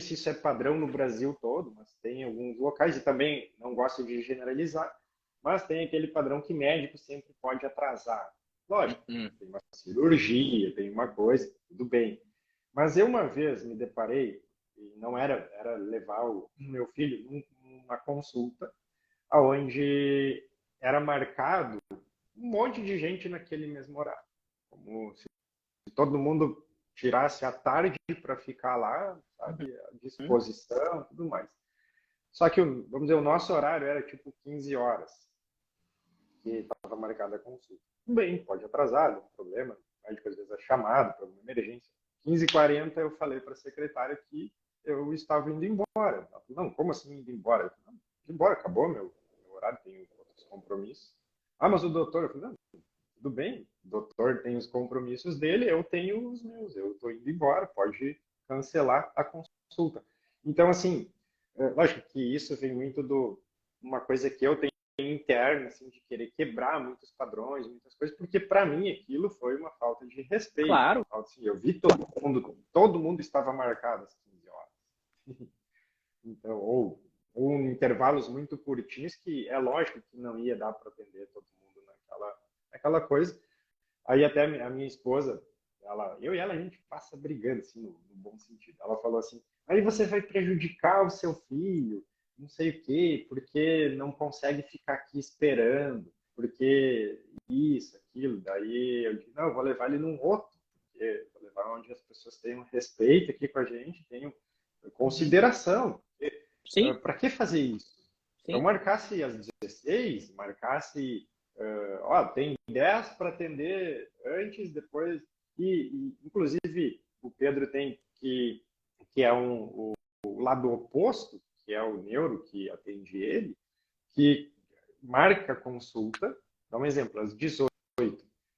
se isso é padrão no Brasil todo, mas tem alguns locais, e também não gosto de generalizar, mas tem aquele padrão que médico sempre pode atrasar. Lógico, Hum. tem uma cirurgia, tem uma coisa, tudo bem. Mas eu uma vez me deparei, e não era levar o meu filho numa consulta, onde era marcado um monte de gente naquele mesmo horário. Como se todo mundo tirasse a tarde para ficar lá, sabe, à Uhum. disposição, tudo mais. Só que, vamos dizer, o nosso horário era tipo 15 horas, que estava marcada a consulta. Tudo bem, pode atrasar, não tem problema. O médico às vezes é chamado para uma emergência. 15h40 eu falei para a secretária que eu estava indo embora. Ela falou, não, como assim indo embora? Eu falei, não, indo embora, acabou meu horário, tenho outros compromissos. Ah, mas o doutor, eu falei, não, tudo bem, o doutor tem os compromissos dele, eu tenho os meus, eu estou indo embora, pode cancelar a consulta. Então, assim, lógico que isso vem muito uma coisa que eu tenho interna, assim, de querer quebrar muitos padrões, muitas coisas, porque para mim aquilo foi uma falta de respeito. Claro. Assim, eu vi todo mundo estava marcado às 15 horas. Então, ou em intervalos muito curtinhos, que é lógico que não ia dar para atender todo mundo naquela coisa. Aí até a minha esposa, eu e ela, a gente passa brigando, assim, no bom sentido. Ela falou assim, aí você vai prejudicar o seu filho, não sei o quê, porque não consegue ficar aqui esperando, porque isso, aquilo. Daí eu disse, não, eu vou levar ele num outro, porque vou levar onde as pessoas tenham respeito aqui com a gente, tenham Uhum. consideração. Sim, Para que fazer isso? Então, sim. marcasse às 16, marcasse, ó, tem 10 para atender antes, depois, inclusive o Pedro tem que é o lado oposto, que é o neuro que atende ele, que marca a consulta, dá um exemplo, às 18.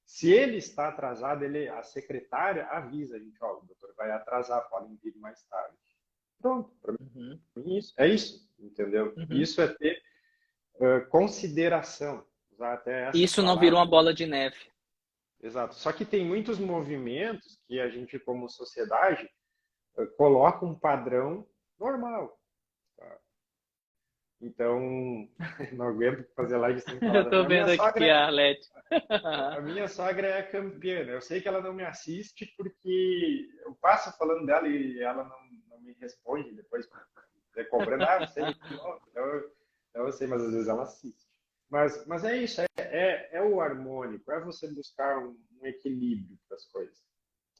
Se ele está atrasado, a secretária avisa a gente, ó, o doutor vai atrasar, podem vir mais tarde. Pronto, para Uhum. mim é isso, entendeu? Uhum. Isso é ter consideração, usar até essa Isso não virou palavra. uma bola de neve. Exato. Só que tem muitos movimentos que a gente, como sociedade, coloca um padrão normal. Tá? Então, não aguento fazer live sem falar Eu da tô minha. vendo aqui a Arlete. A minha sogra é campeã. Né? Eu sei que ela não me assiste porque eu passo falando dela e ela não me responde depois, cobrando, ah, você me falou. Então eu sei, mas às vezes ela assiste. Mas é isso, é o harmônico, é você buscar um equilíbrio para as coisas.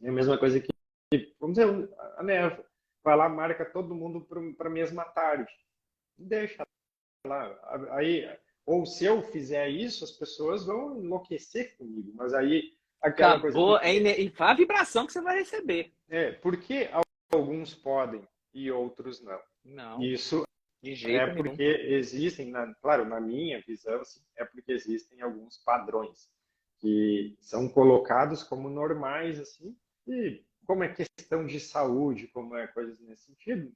É a mesma coisa que, vamos dizer, a Neva vai lá, marca todo mundo para a mesma tarde. Deixa lá. Aí, ou se eu fizer isso, as pessoas vão enlouquecer comigo. Mas aí, aquela coisa, Acabou. E a vibração que você vai receber. por que alguns podem e outros não? Não, Isso de é jeito nenhum. porque existem, claro, na minha visão, assim, é porque existem alguns padrões que são colocados como normais, assim, e como é questão de saúde, como é coisas nesse sentido,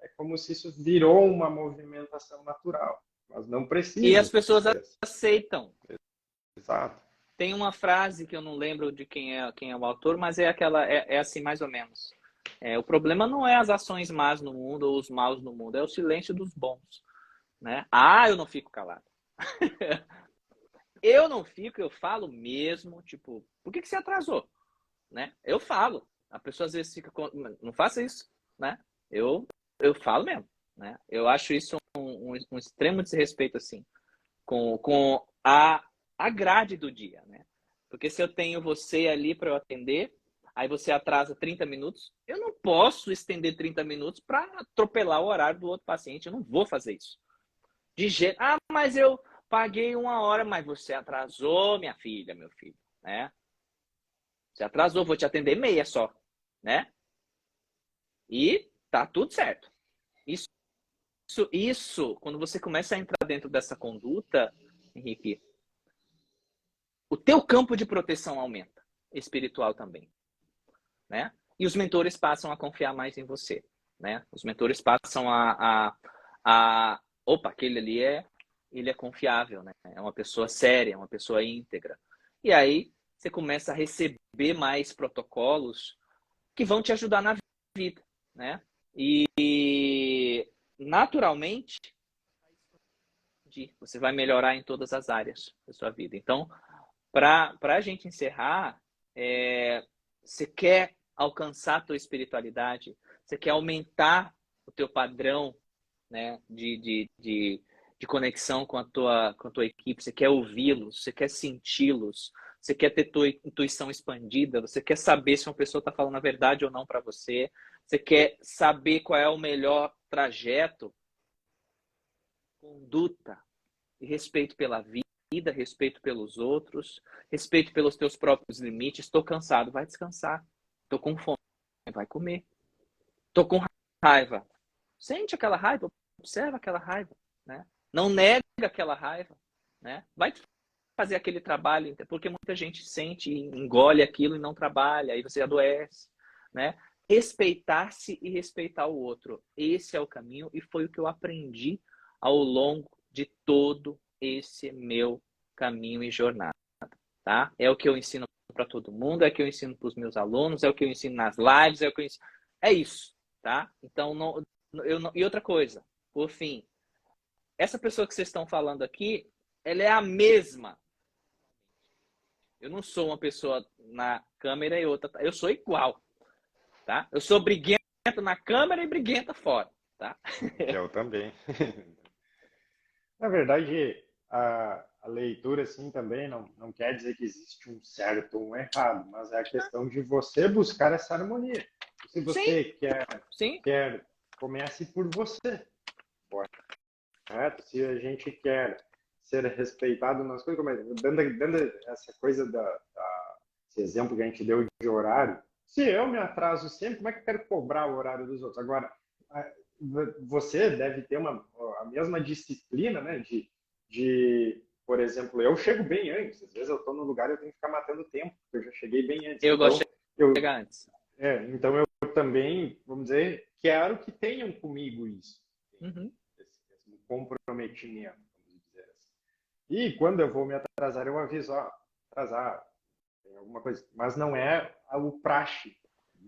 é como se isso virou uma movimentação natural, mas não E as precisa pessoas ser assim. aceitam. Exato. Tem uma frase que eu não lembro de quem é o autor, mas é aquela, é assim mais ou menos. O problema não é as ações más no mundo ou os maus no mundo, é o silêncio dos bons, né? Ah, eu não fico calado. Eu não fico, eu falo mesmo, tipo, por que você atrasou? Né? Eu falo. A pessoa às vezes fica, não faça isso, né? Eu falo mesmo, né? Eu acho isso um extremo desrespeito, assim, com a grade do dia, né? Porque se eu tenho você ali para eu atender, aí você atrasa 30 minutos, eu não posso estender 30 minutos para atropelar o horário do outro paciente, eu não vou fazer isso. De jeito, mas eu paguei 1 hora, mas você atrasou, minha filha, meu filho, né? Você atrasou, vou te atender meia só, né? E tá tudo certo. Isso, quando você começa a entrar dentro dessa conduta, Henrique, o teu campo de proteção aumenta, espiritual também, né? E os mentores passam a confiar mais em você, né? Os mentores passam opa, aquele ali ele é confiável, né? É uma pessoa séria, é uma pessoa íntegra. E aí você começa a receber mais protocolos que vão te ajudar na vida, né? E naturalmente você vai melhorar em todas as áreas da sua vida. Então, para a gente encerrar, você quer alcançar a tua espiritualidade, você quer aumentar o teu padrão, né, de conexão com a tua equipe, você quer ouvi-los, você quer senti-los, você quer ter tua intuição expandida, você quer saber se uma pessoa está falando a verdade ou não para você, você quer saber qual é o melhor trajeto, conduta e respeito pela vida, respeito pelos outros, respeito pelos teus próprios limites. Estou cansado, vai descansar. Estou com fome, vai comer. Estou com raiva. Sente aquela raiva, observa aquela raiva, né? Não nega aquela raiva, né? Vai fazer aquele trabalho, porque muita gente sente, engole aquilo e não trabalha, aí você adoece, né? Respeitar-se e respeitar o outro. Esse é o caminho e foi o que eu aprendi ao longo de todo esse meu caminho e jornada, tá? É o que eu ensino para todo mundo, é o que eu ensino para os meus alunos, é o que eu ensino nas lives, é o que eu ensino... É isso, tá? Então, e outra coisa, por fim, essa pessoa que vocês estão falando aqui, ela é a mesma. Eu não sou uma pessoa na câmera e outra... Eu sou igual, tá? Eu sou briguento na câmera e briguenta fora, tá? Eu também. Na verdade, a leitura, assim, também não quer dizer que existe um certo ou um errado, mas é a questão de você buscar essa harmonia. Se Sim, você sim. comece por você, correto? Se a gente quer ser respeitado nas coisas, dando essa coisa esse exemplo que a gente deu de horário, se eu me atraso sempre, como é que eu quero cobrar o horário dos outros? Agora, você deve ter a mesma disciplina, né? Por exemplo, eu chego bem antes. Às vezes eu estou no lugar e eu tenho que ficar matando tempo, porque eu já cheguei bem antes. Eu Então, gosto de chegar antes. então eu também, vamos dizer, quero que tenham comigo isso. Uhum. Esse comprometimento, vamos dizer assim. E quando eu vou me atrasar, eu aviso, atrasar, tem alguma coisa. Mas não é o praxe.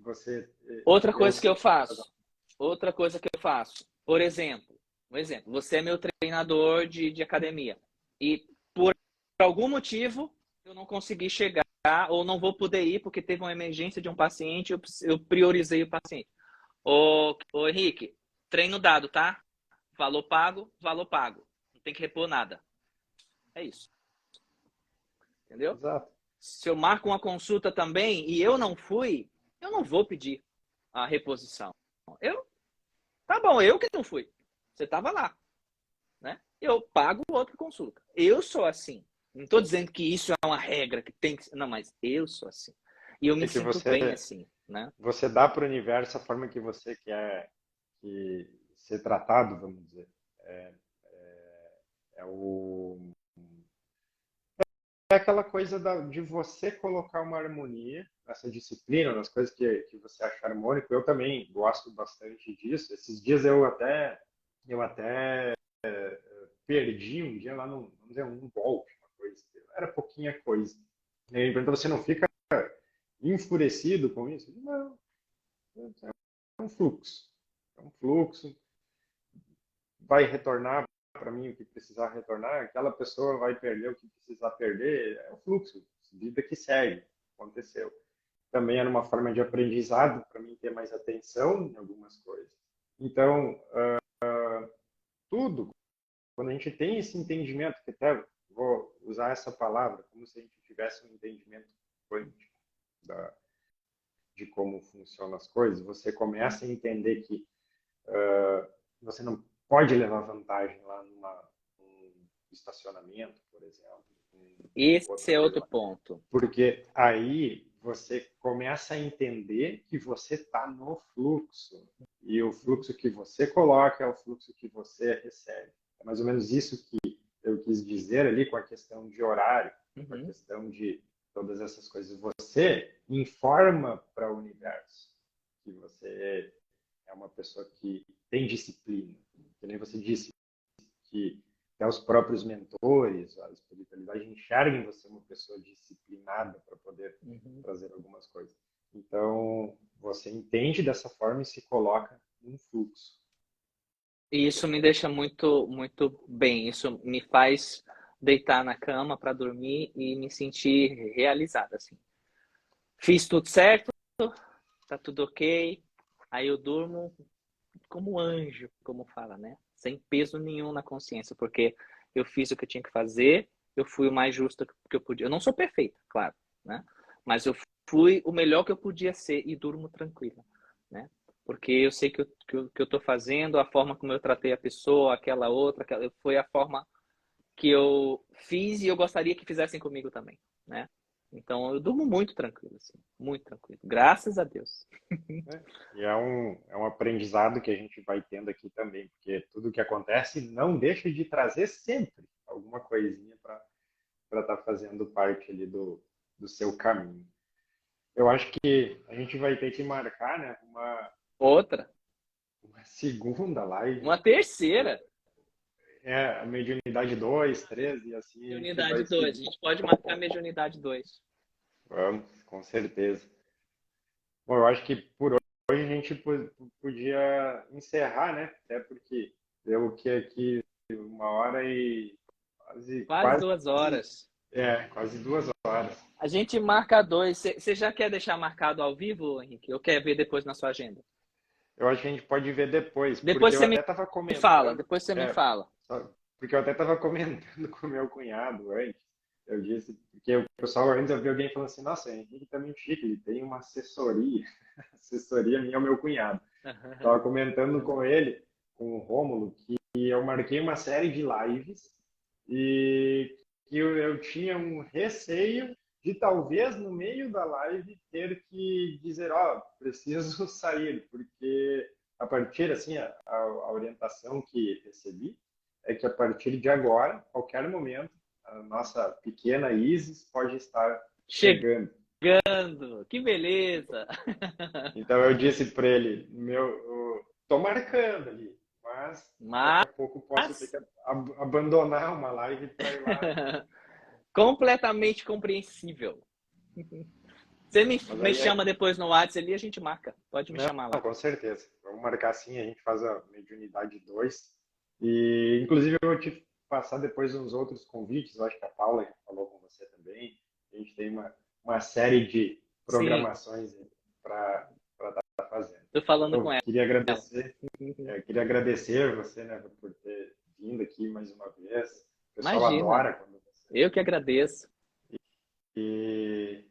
Você, Outra coisa que eu faço. Por exemplo, você é meu treinador de academia. E por algum motivo eu não consegui chegar ou não vou poder ir porque teve uma emergência de um paciente, eu priorizei o paciente. Ô Henrique, treino dado, tá? Valor pago, valor pago. Não tem que repor nada. É isso. Entendeu? Exato. Se eu marco uma consulta também e eu não fui, eu não vou pedir a reposição. Tá bom, eu que não fui. Você estava lá, né? Eu pago outra consulta. Eu sou assim. Não estou dizendo que isso é uma regra que tem que... Não, mas eu sou assim. E eu me É que sinto bem assim, né? você dá para o universo a forma que você quer ser tratado, vamos dizer. É, o, é aquela coisa de você colocar uma harmonia, essa disciplina, nas coisas que você acha harmônico. Eu também gosto bastante disso. Esses dias eu até perdi um dia lá no, vamos dizer, um golpe, uma coisa. Era pouquinha coisa. E aí, então você não fica enfurecido com isso? Não, é um fluxo. É um fluxo. Vai retornar, para mim o que precisar retornar, aquela pessoa vai perder o que precisar perder, é o fluxo, vida que segue, aconteceu. Também era uma forma de aprendizado para mim ter mais atenção em algumas coisas. Então, tudo, quando a gente tem esse entendimento, que até vou usar essa palavra, como se a gente tivesse um entendimento quântico de como funcionam as coisas, você começa a entender que você não pode levar vantagem lá num estacionamento, por exemplo. Esse é outro ponto. Porque aí você começa a entender que você está no fluxo. E o fluxo que você coloca é o fluxo que você recebe. É mais ou menos isso que eu quis dizer ali com a questão de horário, com a questão de todas essas coisas. Você informa para o universo que você é uma pessoa que tem disciplina. Que nem você disse, que até os próprios mentores, a espiritualidade enxerga em você uma pessoa disciplinada para poder trazer algumas coisas. Então, você entende dessa forma e se coloca num fluxo. E isso me deixa muito, muito bem. Isso me faz deitar na cama para dormir e me sentir realizada, assim. Fiz tudo certo, tá tudo ok. Aí eu durmo como um anjo, como fala, né? Sem peso nenhum na consciência, porque eu fiz o que eu tinha que fazer, eu fui o mais justo que eu podia. Eu não sou perfeita, claro, né? Mas eu fui o melhor que eu podia ser e durmo tranquila, né? Porque eu sei que eu tô fazendo, a forma como eu tratei a pessoa, aquela outra, foi a forma que eu fiz e eu gostaria que fizessem comigo também, né? Então eu durmo muito tranquilo, assim, muito tranquilo. Graças a Deus. E é um aprendizado que a gente vai tendo aqui também, porque tudo que acontece não deixa de trazer sempre alguma coisinha para estar fazendo parte ali do seu caminho. Eu acho que a gente vai ter que marcar, né, Outra, uma segunda live. uma terceira. A mediunidade 2, 3 e assim a gente vai Mediunidade 2. A seguir. gente pode marcar mediunidade 2. Vamos, com certeza. Bom, eu acho que por hoje a gente podia encerrar, né? Até porque deu que aqui 1 hora e Quase 2 horas. quase 2 horas. A gente marca 2. Você já quer deixar marcado ao vivo, Henrique? Ou quer ver depois na sua agenda? Eu acho que a gente pode ver depois, Depois porque eu você até me estava fala. comentando, Depois você me fala. porque eu até estava comentando com o meu cunhado antes. Eu disse, porque o pessoal antes eu vi alguém falando assim, nossa, o Henrique tá muito chique, ele tem uma assessoria. Assessoria minha é o meu cunhado. Estava comentando com ele, com o Rômulo, que eu marquei uma série de lives e que eu tinha um receio de talvez no meio da live ter que dizer, preciso sair, porque a partir, assim, a orientação que recebi é que a partir de agora, qualquer momento, a nossa pequena Isis pode estar chegando. Que beleza! Então eu disse para ele, tô marcando ali, mas daqui a pouco posso ter que abandonar uma live para ir lá. Completamente compreensível. Você me Aí chama depois no WhatsApp ali, a gente marca. Pode me chamar lá. Não, com certeza. Vamos marcar sim, a gente faz a mediunidade 2. E, inclusive, eu vou te passar depois uns outros convites. Eu acho que a Paula já falou com você também. A gente tem uma série de programações para estar fazendo. Estou falando com ela. Queria agradecer você, né, por ter vindo aqui mais uma vez. O pessoal adora quando você... Eu que agradeço. E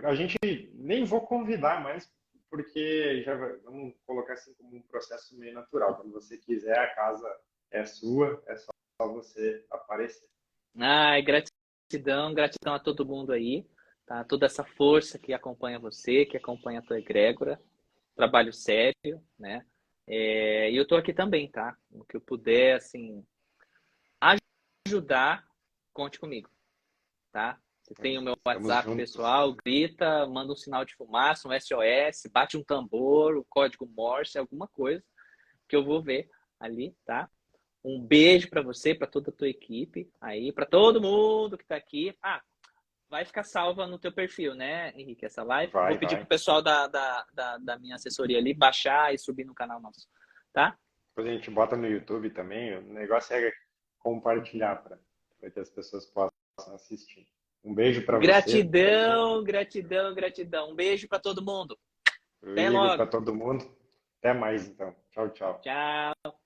a gente nem vou convidar mais, porque já vamos colocar assim como um processo meio natural. Quando você quiser, a casa é sua, é só você aparecer. Ai, gratidão a todo mundo aí, tá? Toda essa força que acompanha você, que acompanha a tua egrégora, trabalho sério, né? E eu tô aqui também, tá? O que eu puder, assim, ajudar, conte comigo, tá? Você tem o meu WhatsApp pessoal, grita, manda um sinal de fumaça, um SOS, bate um tambor, o código Morse, alguma coisa que eu vou ver ali, tá? Um beijo para você, para toda a tua equipe, aí, para todo mundo que tá aqui. Vai ficar salva no teu perfil, né, Henrique, essa live? Vou pedir pro pessoal da minha assessoria ali baixar e subir no canal nosso, tá? Depois a gente bota no YouTube também. O negócio é compartilhar para que as pessoas possam assistir. Um beijo para você. Gratidão, gratidão, gratidão. Um beijo para todo mundo. Até Igor, logo. para todo mundo. Até mais, então. Tchau, tchau. Tchau.